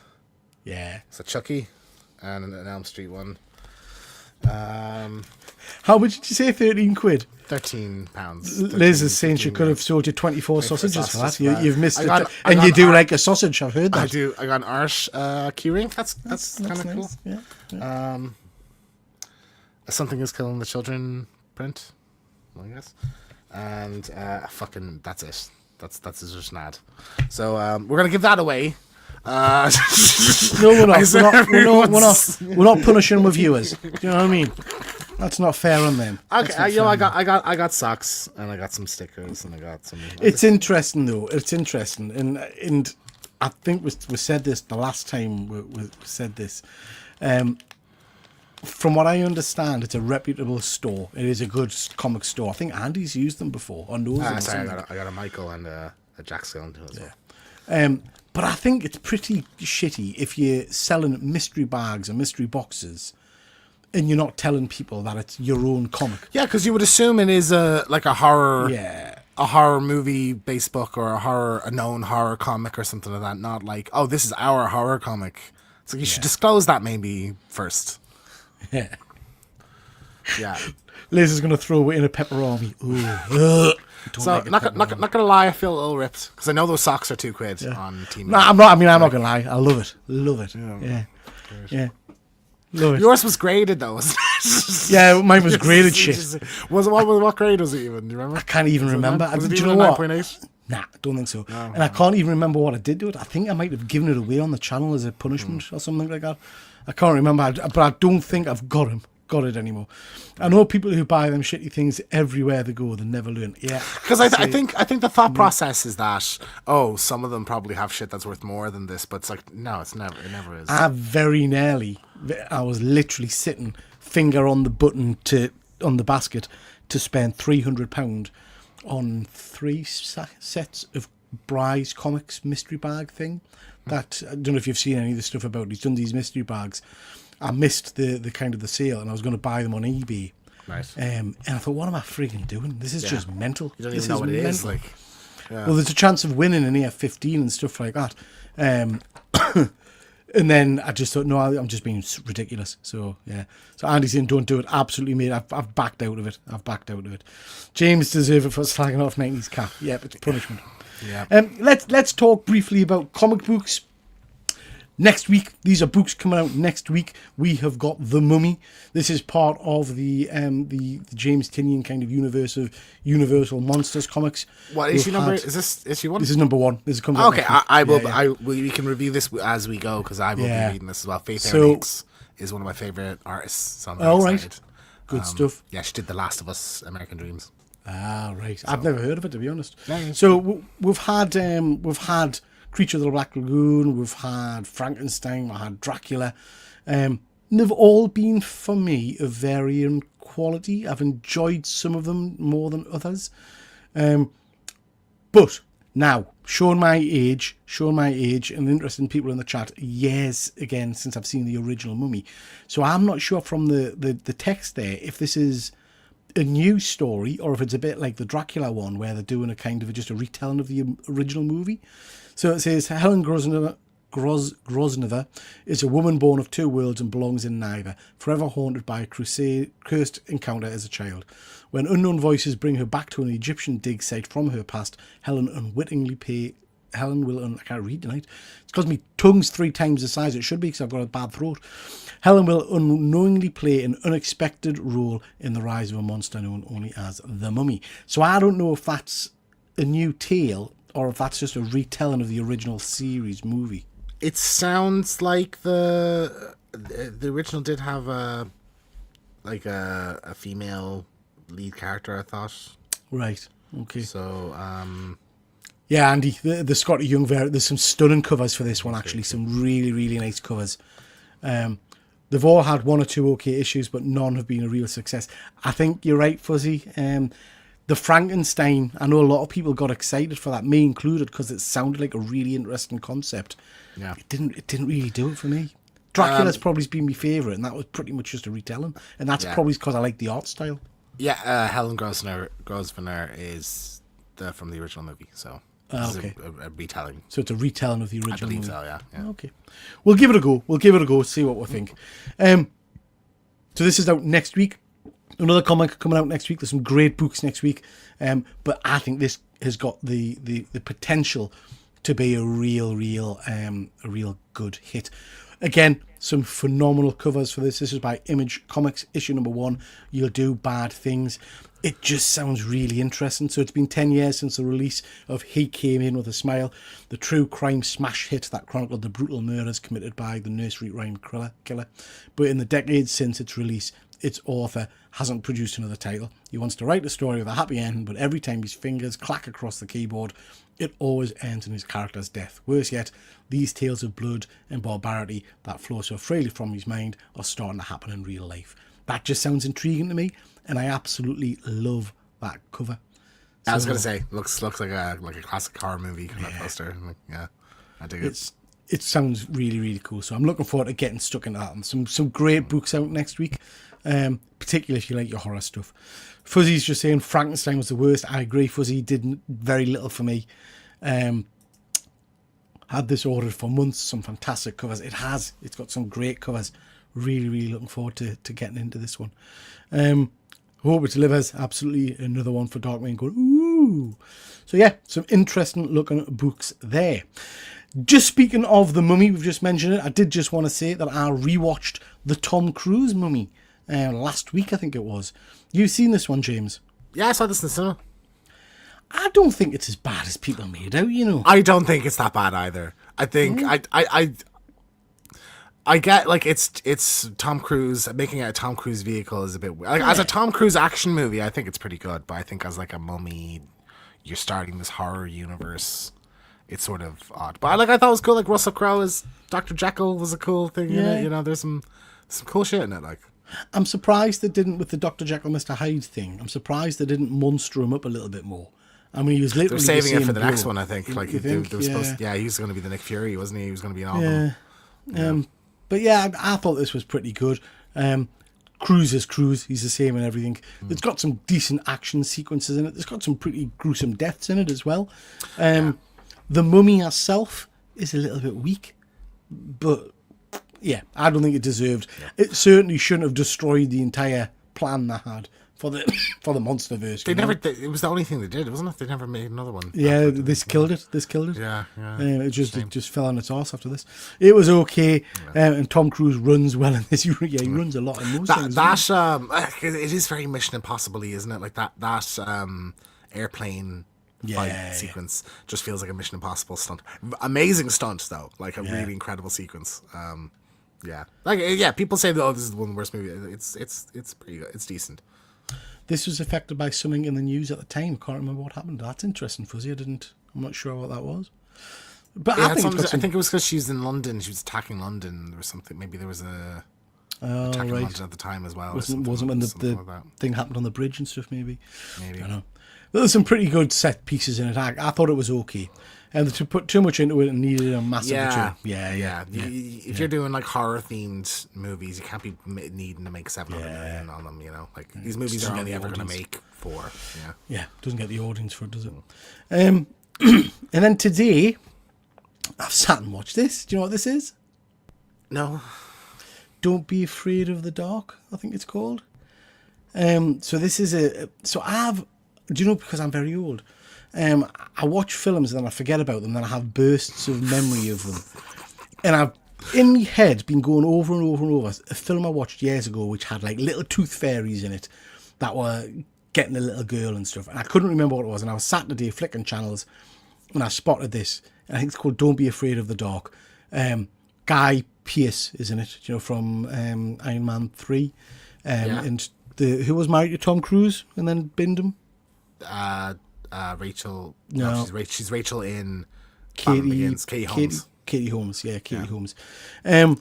Yeah. It's a Chucky, and an Elm Street one. How much did you say? 13 quid. £13. Liz is saying she 15 could have sold you 24 sausages for that. sausages for that. You've missed I it. got And you do Art- like a sausage, I've heard that. I do. I got an Art keyring. That's kind of nice. cool. Yeah. Something is killing the children print, I guess. And fucking that's it. That's just mad. So we're gonna give that away. No, we're not. We're not punishing with viewers. Do you know what I mean? That's not fair on them. Okay, I got socks and I got some stickers and I got some. It's interesting though. It's interesting, and I think we said this the last time we said this. From what I understand, it's a reputable store. It is a good comic store. I think Andy's used them before. Or knows them or Sorry, something. I got a Michael and a Jack Skellington as well. But I think it's pretty shitty if you're selling mystery bags or mystery boxes and you're not telling people that it's your own comic. Yeah, because you would assume it is a horror. Yeah. A horror movie based book or a known horror comic or something like that. Not like, oh, this is our horror comic. So you should disclose that maybe first. Yeah. Yeah. Liz is going to throw it in a pepperoni. Ooh. So not gonna lie, I feel a little ripped because I know those socks are £2 on Team. No, I'm not. I mean, I'm not going to lie. I love it. Love it. Yeah. Love it. Yours was graded though, wasn't it? Yeah, mine was graded shit. Was it what grade was it even? Do you remember? I can't even remember. Was it Do you even know a what? 9.8? Nah, I don't think so. And I can't even remember what I did to it. I think I might have given it away on the channel as a punishment or something like that. I can't remember, but I don't think I've got it anymore. I know people who buy them shitty things everywhere they go. They never learn. Yeah, because I think the thought process is that some of them probably have shit that's worth more than this, but it's like no, it never is. I was literally sitting finger on the button on the basket to spend £300 on 3 sets of Bry's Comics mystery bag thing. That I don't know if you've seen any of the stuff about it. He's done these mystery bags. I missed the kind of the sale, and I was going to buy them on eBay. Nice. And I thought, what am I freaking doing? This is just mental. You don't This even know what it is. mental. Like, yeah. Well, there's a chance of winning an AF-15 and stuff like that. And then I just thought, no, I'm just being ridiculous. So, yeah. So Andy's saying, don't do it. Absolutely, mate. I've backed out of it. James deserves it for slagging off 90s Cap. Yep, it's punishment. Yeah. Let's talk briefly about comic books. Next week, these are books coming out next week. We have got The Mummy. This is part of the James Tynion kind of universe of Universal Monsters comics. What issue number is this? Issue 1? This is number 1. This comes out okay. next week. I will. Yeah. We can review this as we go because I will Yeah. be reading this as well. Faith So- Aronix is one of my favorite artists. So I'm very Oh, right. excited. Good stuff. Yeah, she did The Last of Us, American Dreams. Ah, right. I've never heard of it, to be honest. Yeah. So we've had Creature of the Black Lagoon, we've had Frankenstein, we've had Dracula. They've all been, for me, of varying quality. I've enjoyed some of them more than others. But now, showing my age, and interesting people in the chat, years again since I've seen the original Mummy. So I'm not sure from the text there if this is a new story or if it's a bit like the Dracula one where they're doing a kind of just a retelling of the original movie. So it says Helen Grosvenor is a woman born of 2 worlds and belongs in neither, forever haunted by a cursed encounter as a child. When unknown voices bring her back to an Egyptian dig site from her past, Helen will I can't read tonight. It's caused me tongue's 3 times the size it should be because I've got a bad throat. Helen will unknowingly play an unexpected role in the rise of a monster known only as the Mummy. So I don't know if that's a new tale or if that's just a retelling of the original series movie. It sounds like the original did have a female lead character, I thought. Right. Okay. So Yeah, Andy, the Scotty Young variant. There's some stunning covers for this one, actually. Some really, really nice covers. They've all had one or two okay issues, but none have been a real success. I think you're right, Fuzzy. The Frankenstein, I know a lot of people got excited for that, me included, because it sounded like a really interesting concept. Yeah. It didn't really do it for me. Dracula's probably been my favourite, and that was pretty much just a retelling. And that's probably because I like the art style. Yeah, Helen Grosvenor is from the original movie, so this okay. is a retelling. So it's a retelling of the original I believe movie. so, yeah. Okay. We'll give it a go, see what we think. So this is out next week. Another comic coming out next week. There's some great books next week. But I think this has got the potential to be a real good hit. Again, some phenomenal covers for this. This is by Image Comics, issue number 1. You'll Do Bad Things. It just sounds really interesting. So it's been 10 years since the release of He Came In With a Smile, the true crime smash hit that chronicled the brutal murders committed by the nursery rhyme killer. But in the decades since its release, its author hasn't produced another title. He wants to write a story with a happy ending, but every time his fingers clack across the keyboard, it always ends in his character's death. Worse yet, these tales of blood and barbarity that flow so freely from his mind are starting to happen in real life. That just sounds intriguing to me, and I absolutely love that cover. I was gonna say, looks like a classic horror movie kind of poster. I dig it. It sounds really, really cool. So I'm looking forward to getting stuck into that. And some great books out next week, particularly if you like your horror stuff. Fuzzy's just saying Frankenstein was the worst. I agree. Fuzzy did very little for me. Had this ordered for months. Some fantastic covers. It's got some great covers. Really, really looking forward to getting into this one. Hope it delivers. Absolutely another one for Dark Man going, ooh. So yeah, some interesting looking books there. Just speaking of the Mummy, we've just mentioned it. I did just want to say that I rewatched the Tom Cruise Mummy last week, I think it was. You've seen this one, James? Yeah, I saw this in the cinema. I don't think it's as bad as people made out, you know. I don't think it's that bad either. I think I get, like, it's Tom Cruise. Making a Tom Cruise vehicle is a bit weird. Like, as a Tom Cruise action movie, I think it's pretty good. But I think as like a Mummy, you're starting this horror universe. It's sort of odd. But I thought it was cool. Like, Russell Crowe as Dr. Jekyll was a cool thing. Yeah. You know, there's some cool shit in it. Like, I'm surprised they didn't, with the Dr. Jekyll, Mr. Hyde thing, I'm surprised they didn't monster him up a little bit more. I mean, he was literally they're saving it for the blow. next one, I think. Like, you think? they were supposed he was going to be the Nick Fury, wasn't he? He was going to be an album. Yeah. But yeah, I thought this was pretty good. Cruise is Cruise. He's the same and everything. It's got some decent action sequences in it. It's got some pretty gruesome deaths in it as well. The Mummy herself is a little bit weak, but yeah, I don't think it deserved. Yeah. It certainly shouldn't have destroyed the entire plan they had for the MonsterVerse. They never. It was the only thing they did, wasn't it? They never made another one. Yeah, this killed it. Yeah. It just fell on its arse after this. It was okay, and Tom Cruise runs well in this. He runs a lot in most things. It is very Mission Impossible-y, isn't it? Like that airplane fight sequence just feels like a Mission Impossible stunt. Amazing stunt though, like a really incredible sequence. People say, "Oh, this is one of the worst movies." It's pretty good. It's decent. This was affected by something in the news at the time. I can't remember what happened. That's interesting, Fuzzy. I'm not sure what that was. But I think it was because she was in London. She was attacking London. There was something. Maybe there was a attacking London at the time as well. Wasn't when the thing happened on the bridge and stuff? Maybe. I don't know. There's some pretty good set pieces in it. I thought it was okay. And to put too much into it and needed a massive If you're doing like horror themed movies, you can't be needing to make 700 million on them. You know, like these movies are only ever going to make 4. Doesn't get the audience for it, does it? And then today, I've sat and watched this. Do you know what this is? No. Don't Be Afraid of the Dark, I think it's called. So this is do you know, because I'm very old, I watch films and then I forget about them, then I have bursts of memory of them. And I've, in my head, been going over and over and over a film I watched years ago which had like little tooth fairies in it that were getting a little girl and stuff. And I couldn't remember what it was. And I was sat today flicking channels and I spotted this. And I think it's called Don't Be Afraid of the Dark. Guy Pearce is in it, from Iron Man 3. And who was married to Tom Cruise and then binned him? Rachel. No. She's Rachel in Batman Begins. Katie Holmes. Katie Holmes, yeah, Katie Holmes. I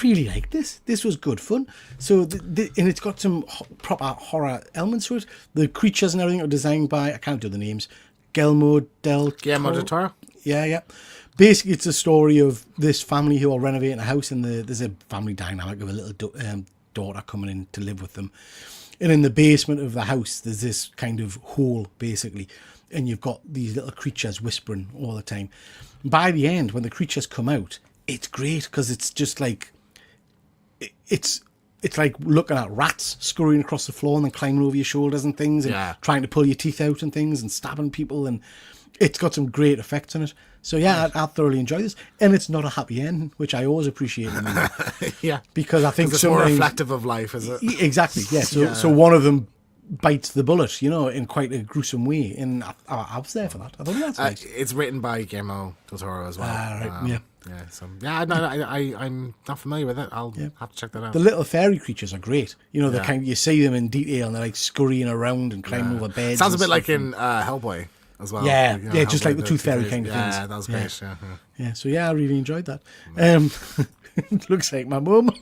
really like this. This was good fun. So, and it's got some proper horror elements to it. The creatures and everything are designed by, I can't do the names, Guillermo del Toro. Yeah. Basically, it's a story of this family who are renovating a house, and there's a family dynamic of a little daughter coming in to live with them. And in the basement of the house, there's this kind of hole, basically, and you've got these little creatures whispering all the time. By the end, when the creatures come out, it's great because it's just like it's like looking at rats scurrying across the floor and then climbing over your shoulders and things, and trying to pull your teeth out and things and stabbing people, and it's got some great effects on it. So yeah, I thoroughly enjoy this, and it's not a happy ending, which I always appreciate. Yeah, because I think it's more reflective of life, is it? Exactly. Yeah. So one of them bites the bullet, in quite a gruesome way, and I was there for that. I thought that's nice. It's written by Guillermo del Toro as well. Right. Yeah. Yeah. So I'm not familiar with it. I'll have to check that out. The little fairy creatures are great. The kind you see them in detail, and they're like scurrying around and climbing over beds. Sounds a bit like in Hellboy as well. Yeah, Hellboy, just like the tooth fairy kind of things. Yeah, that was great. Yeah. So I really enjoyed that. Looks like my mum.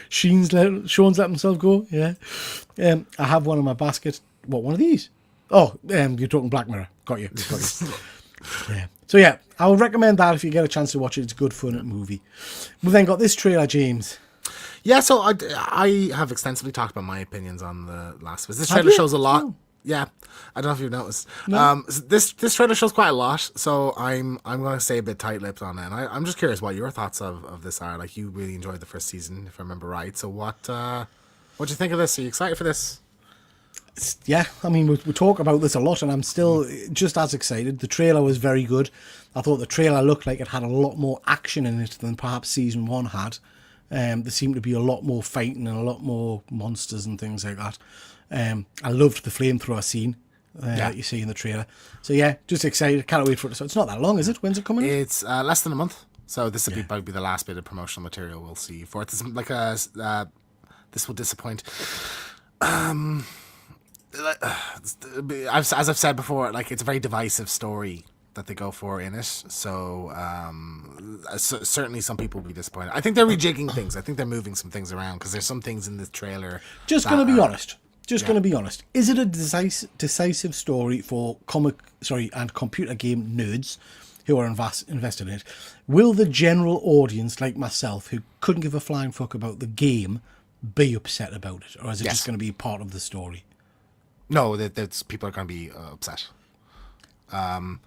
Sean's let himself go. Yeah. I have one in my basket. What, one of these? Oh, you're talking Black Mirror. Got you. Yeah. So I would recommend that if you get a chance to watch it. It's a good fun movie. We've then got this trailer, James. Yeah, so I have extensively talked about my opinions on The Last of Us. This trailer shows a lot. Oh. Yeah, I don't know if you've noticed. No. This trailer shows quite a lot, so I'm going to stay a bit tight-lipped on it. And I'm just curious what your thoughts of this are. Like, you really enjoyed the first season, if I remember right. So what do you think of this? Are you excited for this? Yeah, I mean, we talk about this a lot, and I'm still just as excited. The trailer was very good. I thought the trailer looked like it had a lot more action in it than perhaps season 1 had. There seemed to be a lot more fighting and a lot more monsters and things like that. I loved the flamethrower scene that you see in the trailer. So just excited. Can't wait for it. So it's not that long, is it? When's it coming? It's less than a month. So this will probably be the last bit of promotional material we'll see for it. It's like this will disappoint. As I've said before, like, it's a very divisive story that they go for in it. So certainly some people will be disappointed. I think they're rejigging things. I think they're moving some things around because there's some things in this trailer. Just going to be honest. Going to be honest. Is it a decisive story for and computer game nerds who are invested in it? Will the general audience, like myself, who couldn't give a flying fuck about the game, be upset about it? Or is it just going to be part of the story? No, people are going to be upset. I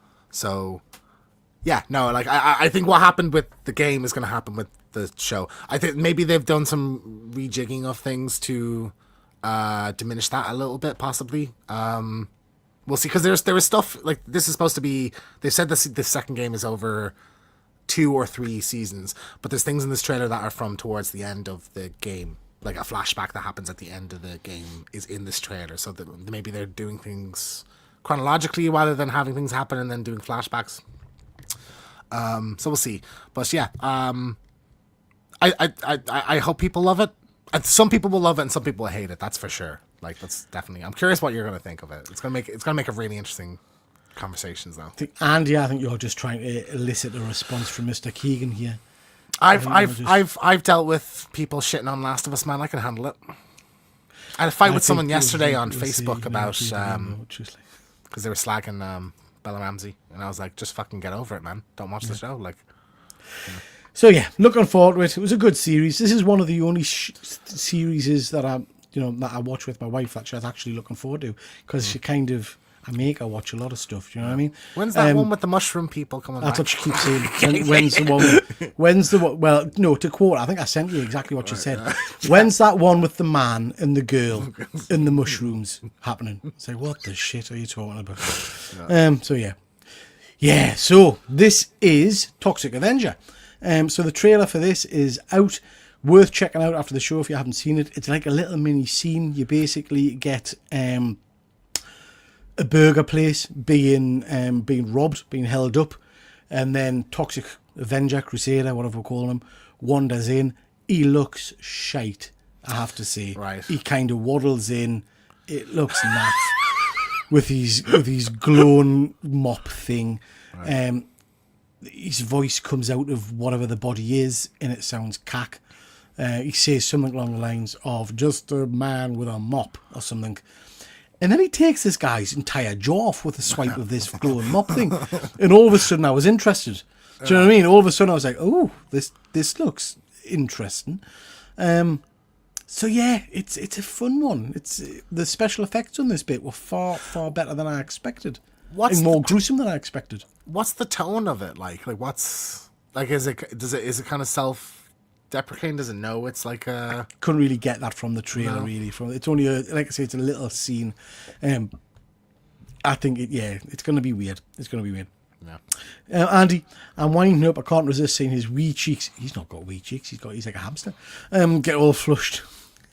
think what happened with the game is going to happen with the show. I think maybe they've done some rejigging of things to diminish that a little bit, possibly. We'll see, because there was stuff like this is supposed to be. They said the second game is over 2 or 3 seasons, but there's things in this trailer that are from towards the end of the game. Like a flashback that happens at the end of the game is in this trailer, so that maybe they're doing things chronologically rather than having things happen and then doing flashbacks. So we'll see, but I hope people love it. Some people will love it and some people will hate it. That's for sure. Like, that's definitely. I'm curious what you're going to think of it. It's gonna make a really interesting conversations though. I think you're just trying to elicit a response from Mr. Keegan here. I've dealt with people shitting on Last of Us, man. I can handle it. I had a fight with someone yesterday on Facebook about because they were slagging Bella Ramsey, and I was like, just fucking get over it, man. Don't watch the show. Like, So looking forward to it. It was a good series. This is one of the only series that I watch with my wife that she's actually looking forward to, because she kind of. I make her watch a lot of stuff. Do you know what I mean? When's that one with the mushroom people coming back? That's what she keeps saying. When's the one? Well, no, to quote, I think I sent you exactly what she said. When's that one with the man and the girl and the mushrooms happening? It's like, what the shit are you talking about? So this is Toxic Avenger. So the trailer for this is out. Worth checking out after the show if you haven't seen it. It's like a little mini scene. You basically get a burger place being robbed, being held up, and then Toxic Avenger, Crusader, whatever we're calling him, wanders in. He looks shite, I have to say. Right. He kind of waddles in. It looks naff. with his glowing mop thing. His voice comes out of whatever the body is, and it sounds cack. He says something along the lines of "just a man with a mop" or something. And then he takes this guy's entire jaw off with a swipe of this glowing mop thing. And all of a sudden I was interested. Do you know what I mean? All of a sudden I was like, oh, this looks interesting. So yeah, it's a fun one. It's the special effects on this bit were far, far better than I expected. And more gruesome than I expected. What's the tone of it like? Like what's like is it kind of self-deprecating? Does it know it's like a... Couldn't really get that from the trailer, really. It's only like I say, it's a little scene. I think it's going to be weird. It's going to be weird. Yeah. Andy, I'm winding up. I can't resist seeing his wee cheeks. He's not got wee cheeks. He's like a hamster. Get all flushed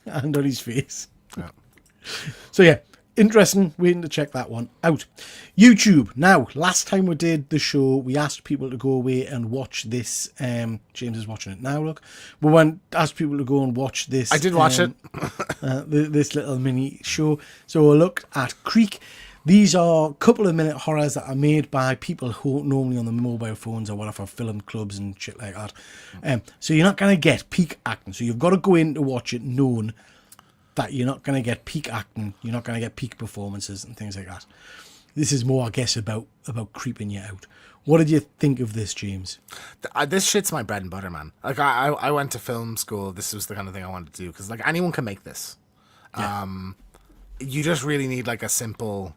and on his face. Yeah. So yeah, interesting. Waiting to check that one out. YouTube. Now, last time we did the show, we asked people to go away and watch this. James is watching it now. Look, we asked people to go and watch this. I did watch it. This little mini show. So we looked at Creek. These are couple of minute horrors that are made by people who normally on the mobile phones or whatever, film clubs and shit like that. So you're not going to get peak acting. So you've got to go in to watch it knowing that you're not going to get peak acting. You're not going to get peak performances and things like that. This is more, I guess, about creeping you out. What did you think of this, James? This shit's my bread and butter, man. Like I went to film school. This was the kind of thing I wanted to do because like anyone can make this. Yeah. You just really need like a simple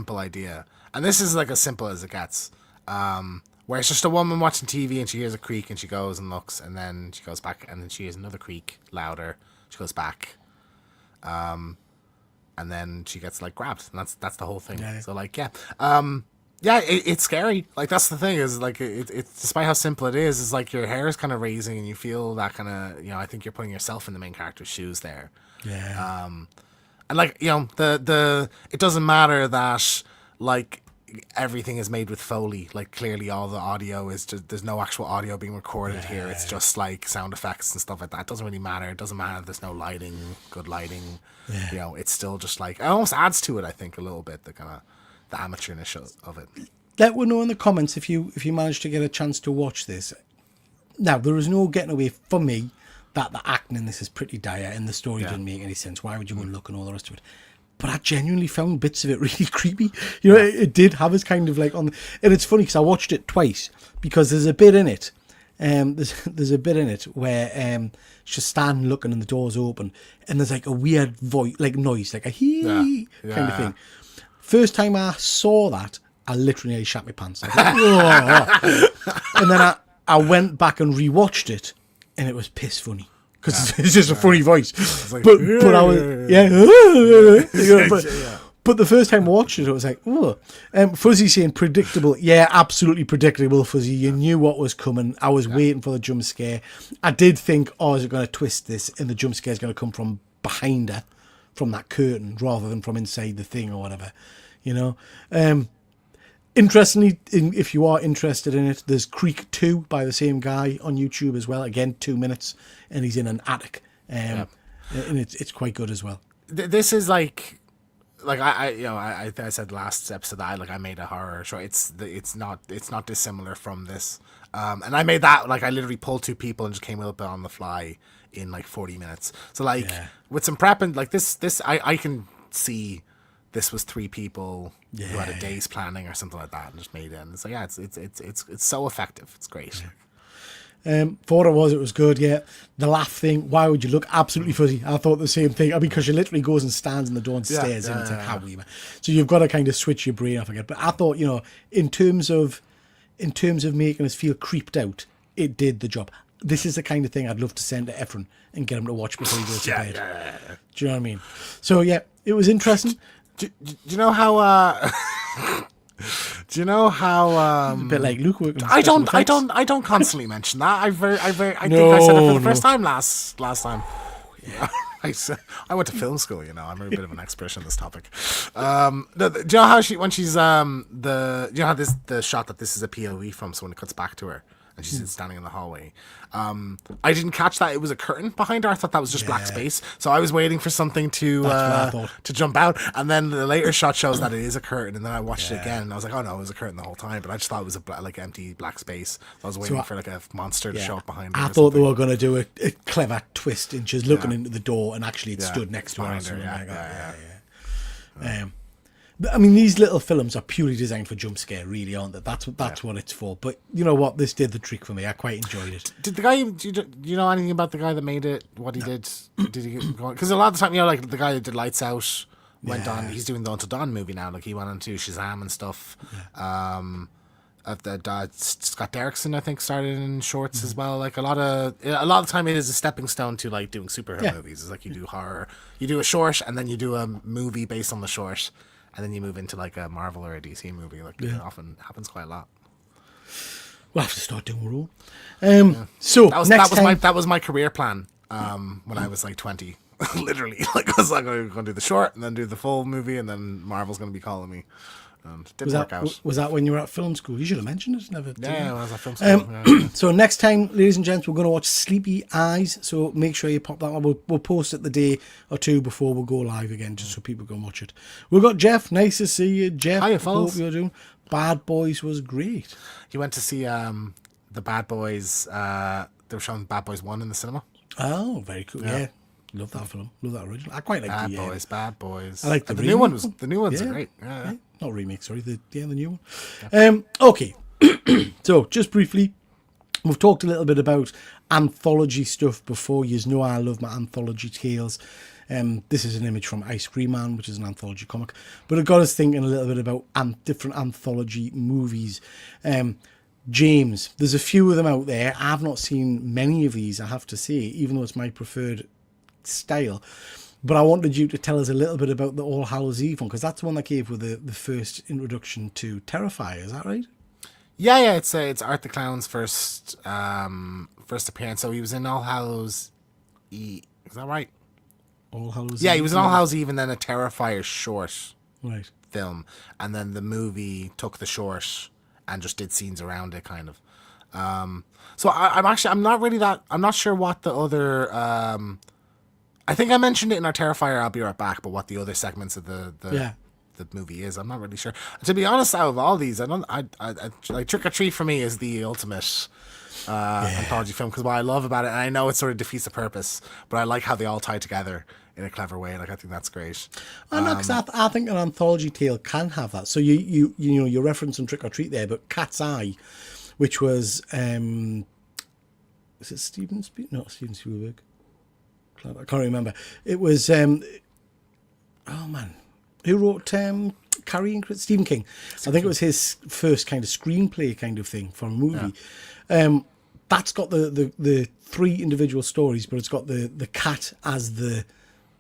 idea, and this is like as simple as it gets, where it's just a woman watching TV and she hears a creak and she goes and looks and then she goes back and then she hears another creak louder, she goes back, and then she gets like grabbed, and that's the whole thing. So like it's scary. Like that's the thing is like it's despite how simple it is like your hair is kind of raising and you feel that kind of, I think you're putting yourself in the main character's shoes there. And like, the it doesn't matter that like everything is made with Foley. Like clearly all the audio is just, there's no actual audio being recorded here. It's just like sound effects and stuff like that. It doesn't really matter. It doesn't matter if there's no lighting, good lighting. It's still just like, it almost adds to it, I think, a little bit, the kind of the amateurness of it. Let me know in the comments if you managed to get a chance to watch this. Now, there is no getting away from me that the acting in this is pretty dire and the story didn't make any sense. Why would you go and look and all the rest of it? But I genuinely found bits of it really creepy. It did have its kind of like on... And it's funny because I watched it twice because there's a bit in it. There's a bit in it where she's standing looking and the door's open and there's like a weird voice, like noise, like a hee kind of thing. First time I saw that, I literally nearly shat my pants. I was like, whoa. And then I went back and rewatched it. And it was piss funny because it's just a funny voice. Like, but I was but the first time I watched it, I was like, oh. Fuzzy saying predictable. Yeah, absolutely predictable, Fuzzy. You knew what was coming. I was waiting for the jump scare. I did think, is it going to twist this? And the jump scare is going to come from behind her, from that curtain, rather than from inside the thing or whatever. Interestingly, if you are interested in it, there's Creek 2 by the same guy on YouTube as well. Again, 2 minutes, and he's in an attic, and it's quite good as well. This is like I said last episode that I made a horror show. It's not dissimilar from this, and I made that I literally pulled 2 people and just came up on the fly in 40 minutes. So with some prep and this I can see. This was 3 people who had a day's planning or something like that and just made it. And so it's so effective. It's great. For what it was good. Yeah, the laugh thing. Why would you look? Absolutely Fuzzy. I thought the same thing. Because she literally goes and stands in the door and stares in. It's like, how are you? So you've got to kind of switch your brain off again. But I thought, in terms of making us feel creeped out, it did the job. This is the kind of thing I'd love to send to Efren and get him to watch before he goes to bed. Do you know what I mean? So yeah, it was interesting. Do you know how? Do you know how? A bit like Luke. I don't constantly mention that. I think I said it for the first time last time. Yeah. I went to film school. I'm a bit of an expert on this topic. Do you know how when she's the shot that this is a POV from, so when it cuts back to her and she's standing in the hallway. I didn't catch that it was a curtain behind her. I thought that was just black space. So I was waiting for something to jump out, and then the later shot shows that it is a curtain. And then I watched it again, and I was like, oh no, it was a curtain the whole time. But I just thought it was like empty black space. So I was waiting for like a monster to show up behind her. I thought they were going to do a clever twist, and she's looking into the door, and actually it stood next to her. I mean, these little films are purely designed for jump scare, really, aren't they? That's what it's for. But you know what? This did the trick for me. I quite enjoyed it. Did the guy? Do you know anything about the guy that made it? What he did? Did he go? Because a lot of the time, like the guy that did Lights Out went on. He's doing the Until Dawn movie now. Like he went on to Shazam and stuff. Scott Derrickson, I think, started in shorts as well. Like a lot of the time, it is a stepping stone to like doing superhero movies. It's like you do horror, you do a short, and then you do a movie based on the short. And then you move into like a Marvel or a DC movie. Like it often happens quite a lot. We'll have to start doing it all. So that was my career plan when I was like 20. Literally, like I was like, I'm going to do the short and then do the full movie, and then Marvel's going to be calling me. Didn't work out. Was that when you were at film school? You should have mentioned it. Never. Yeah, when I was at film school. So next time, ladies and gents, we're going to watch Sleepy Eyes. So make sure you pop that one. We'll post it the day or two before we'll go live again, just so people can watch it. We've got Jeff. Nice to see you, Jeff. Hiya, fellas. Hope you're doing. Bad Boys was great. You went to see the Bad Boys. They were showing Bad Boys 1 in the cinema. Oh, very cool. Yeah. Love that film. Love that original. I quite like Bad Boys. I like the new one. The new ones are great. Yeah. Not remake, sorry. The new one. Yeah. Okay. So just briefly, we've talked a little bit about anthology stuff before. You know I love my anthology tales. This is an image from Ice Cream Man, which is an anthology comic. But it got us thinking a little bit about different anthology movies. James, there's a few of them out there. I've not seen many of these, I have to say, even though it's my preferred style. But I wanted you to tell us a little bit about the All Hallows Eve one, because that's the one that gave with the first introduction to Terrifier. Is that right? Yeah. It's Art the Clown's first appearance. So he was in All Hallows Eve. Is that right? All Hallows Eve. Yeah, he was in All Hallows Eve, and then a Terrifier short film, and then the movie took the short and just did scenes around it, kind of. So I'm not sure what the other. I think I mentioned it in our Terrifier, I'll Be Right Back, but what the other segments of the movie is, I'm not really sure. To be honest, out of all these, I like Trick or Treat for me is the ultimate anthology film, because what I love about it, and I know it sort of defeats the purpose, but I like how they all tie together in a clever way. Like I think that's great. I know, because I think an anthology tale can have that. So you know you're referencing Trick or Treat there, but Cat's Eye, which was is it Steven Spielberg? Not Steven Spielberg. I can't remember. It was oh man, who wrote Carrie and Stephen King? I think it was his first kind of screenplay kind of thing for a movie. That's got the three individual stories, but it's got the cat as the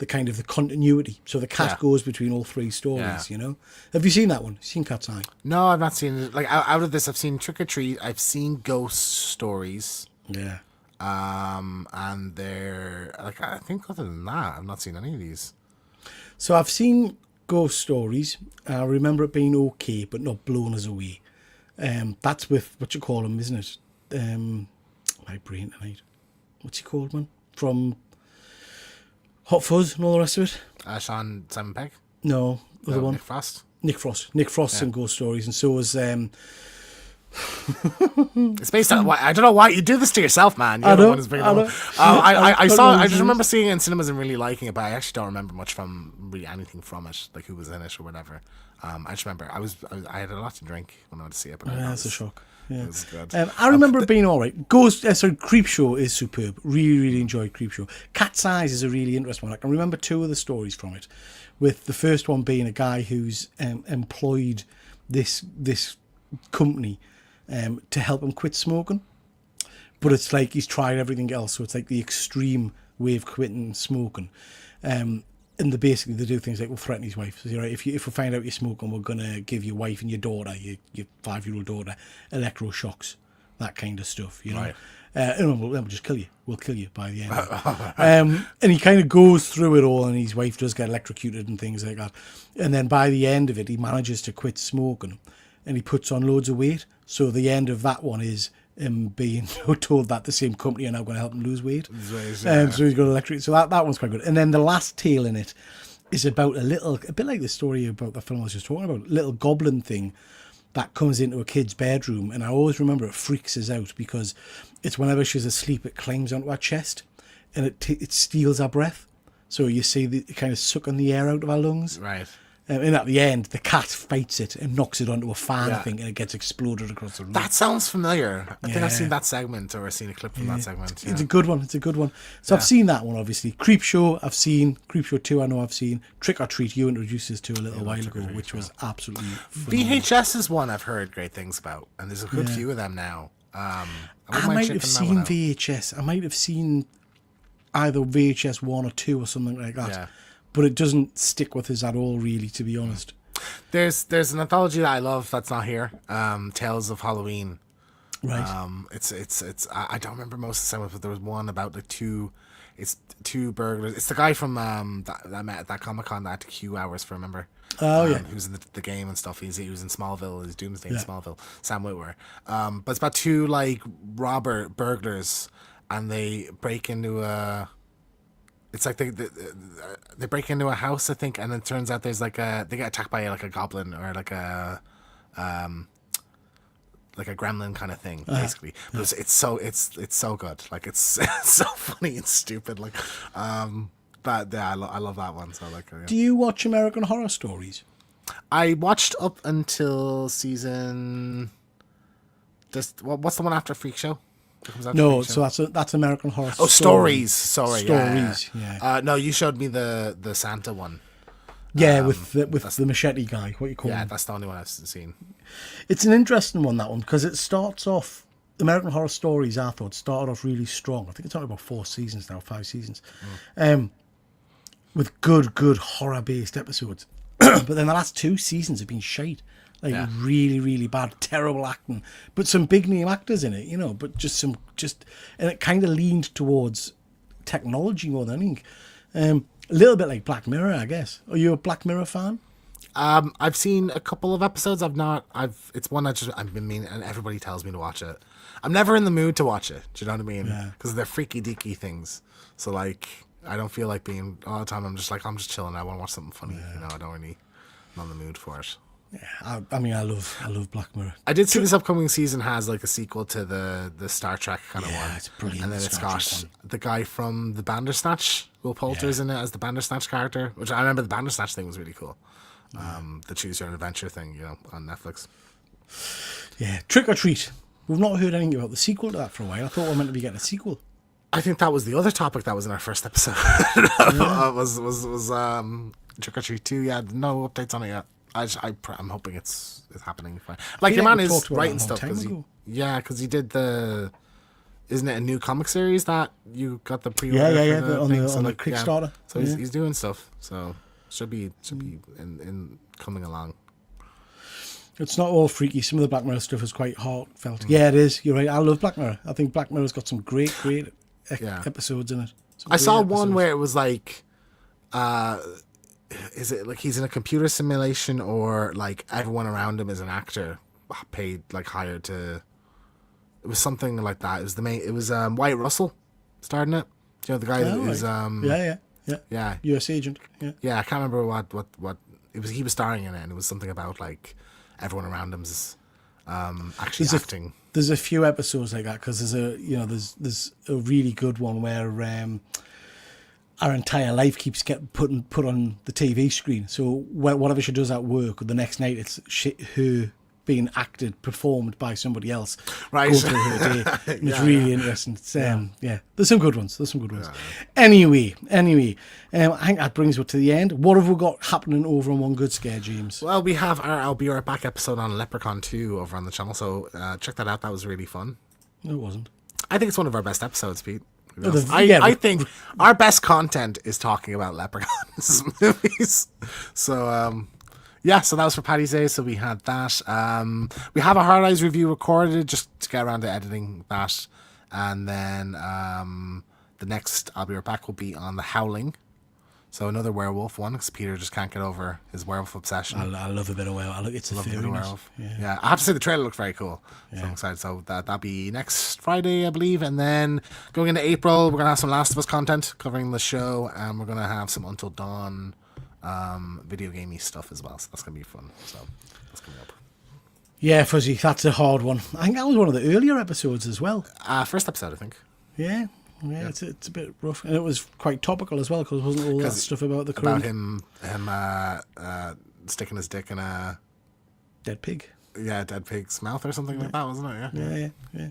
kind of the continuity. So the cat goes between all three stories. You know, have you seen that one? Seen Cat's Eye? No, I've not seen it. Like out of this, I've seen Trick or Treat. I've seen Ghost Stories. Yeah. And they're like, I think other than that, I've not seen any of these. So I've seen Ghost Stories. I remember it being okay, but not blown us away. That's with what you call him, isn't it? My brain tonight. What's he called, man? From Hot Fuzz and all the rest of it. Simon Pegg. No, other one. Nick Frost. Nick Frost in Ghost Stories, and so was. It's based on. I don't know why you do this to yourself, man. You're I the one who's I just remember seeing it in cinemas and really liking it, but I actually don't remember much from really anything from it, like who was in it or whatever. I just remember I had a lot to drink when I went to see it. But that's a shock. Yeah. It was good. I remember it being all right. Creepshow is superb. Really, really enjoyed Creepshow. Cat's Eyes is a really interesting one. I can remember two of the stories from it, with the first one being a guy who's employed this company to help him quit smoking, but it's like he's tried everything else, so it's like the extreme way of quitting smoking. And they do things like, we'll threaten his wife. So, right, if we find out you're smoking, we're gonna give your wife and your daughter, your 5-year-old daughter, electroshocks, that kind of stuff. You know, right. And we'll just kill you. We'll kill you by the end. And he kind of goes through it all, and his wife does get electrocuted and things like that. And then by the end of it, he manages to quit smoking, and he puts on loads of weight. So the end of that one is being told that the same company are now going to help him lose weight. Yeah. So he's got electric. So that one's quite good. And then the last tale in it is about a bit like the story about the film I was just talking about, little goblin thing that comes into a kid's bedroom. And I always remember it freaks us out because it's whenever she's asleep, it climbs onto her chest and it steals her breath. So you see it kind of sucking the air out of her lungs. Right. And at the end, the cat fights it and knocks it onto a fan, Yeah. I think, and it gets exploded across the room. That sounds familiar. I think I've Yeah. seen that segment or seen a clip from that segment. It's a good one. It's a good one. So I've seen that one, obviously. Creepshow, I've seen. Creepshow 2, I know I've seen. Trick or Treat, you introduced us to a little while ago, which was absolutely phenomenal. VHS is one I've heard great things about, and there's a good few of them now. I might have seen VHS. I might have seen either VHS 1 or 2 or something like that. Yeah. But it doesn't stick with us at all, really, to be honest. There's an anthology that I love that's not here. Tales of Halloween. Right. It's I don't remember most of the segments, but there was one about like two burglars. It's the guy from that I met at that Comic-Con that had to queue hours for, remember? Oh, yeah. Who's in the game and stuff. He was in Smallville. He's Doomsday in Smallville. Sam Witwer. But it's about two like burglars, and they break into a. It's like they break into a house, I think, and then it turns out there's they get attacked by like a goblin or like a gremlin kind of thing, basically. But it's so good. Like it's so funny and stupid. Like, but yeah, I love that one. So like, Do you watch American Horror Stories? I watched up until season. What's the one after Freak Show? No, so that's American Horror Stories. Oh, Stories. Sorry, Stories, yeah. No, you showed me the Santa one. Yeah, with the machete guy. What you call him? Yeah, that's the only one I've seen. It's an interesting one, that one, because it starts off. American Horror Stories, I thought, started off really strong. I think it's only about 4 seasons now, 5 seasons, with good horror-based episodes. But then the last 2 seasons have been shite. Like really, really bad, terrible acting, but some big name actors in it, but and it kind of leaned towards technology more than anything. A little bit like Black Mirror, I guess. Are you a Black Mirror fan? I've seen a couple of episodes. It's one that I've been meaning, and everybody tells me to watch it. I'm never in the mood to watch it. Do you know what I mean? Because they're freaky deaky things. So like, I don't feel like being all the time. I'm just chilling. I want to watch something funny. I don't really, I'm not in the mood for it. Yeah, I mean, I love Black Mirror. I did see this upcoming season has like a sequel to the Star Trek kind of one. It's brilliant. And then it's got the guy from the Bandersnatch, Will Poulter's in it as the Bandersnatch character, which I remember the Bandersnatch thing was really cool. The Choose Your Own Adventure thing, on Netflix. Yeah, Trick or Treat. We've not heard anything about the sequel to that for a while. I thought we were meant to be getting a sequel. I think that was the other topic that was in our first episode. was Trick or Treat 2. Yeah, no updates on it yet. I'm hoping it's happening. Like, your man is writing stuff because he did the. Isn't it a new comic series that you got the pre-order? On the Kickstarter. Yeah. So he's doing stuff. So should be in coming along. It's not all freaky. Some of the Black Mirror stuff is quite heartfelt. Yeah, it is. You're right. I love Black Mirror. I think Black Mirror's got some great episodes in it. I saw one where it was like, is it like he's in a computer simulation or like everyone around him is an actor paid like hired to. It was something like that. It was It was Wyatt Russell starring it. The guy who's yeah. U.S. agent. Yeah. I can't remember what it was. He was starring in it, and it was something about like everyone around him's actually acting. There's a few episodes like that because there's a really good one where our entire life keeps getting put on the TV screen. So whatever she does at work, the next night it's her being performed by somebody else. Right. Going through her day. It's really interesting. It's, there's some good ones. Anyway, I think that brings us to the end. What have we got happening over on One Good Scare, James? Well, we have our I'll Be Right Back episode on Leprechaun 2 over on the channel, so check that out. That was really fun. No, it wasn't. I think it's one of our best episodes, Pete. I think our best content is talking about leprechauns movies. So, so that was for Paddy's Day. So we had that. We have a Hard Eyes review recorded just to get around to editing that. And then the next I'll Be Right Back will be on The Howling. So another werewolf one, because Peter just can't get over his werewolf obsession. I love a bit of werewolf. It's a theory. Yeah, I have to say the trailer looked very cool. So I'm excited. So that'll be next Friday, I believe. And then going into April, we're going to have some Last of Us content covering the show. And we're going to have some Until Dawn video gamey stuff as well. So that's going to be fun. So that's coming up. Yeah, Fuzzy, that's a hard one. I think that was one of the earlier episodes as well. First episode, I think. Yeah. It's a bit rough, and it was quite topical as well because wasn't all that stuff about the crew. About him sticking his dick in a dead pig. Yeah, dead pig's mouth or something like that, wasn't it? Yeah.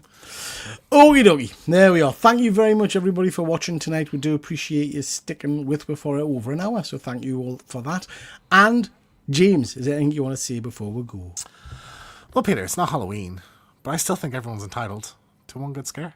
Okie dokie. There we are. Thank you very much, everybody, for watching tonight. We do appreciate you sticking with me for over an hour, so thank you all for that. And James, is there anything you want to say before we go? Well, Peter, it's not Halloween, but I still think everyone's entitled to one good scare.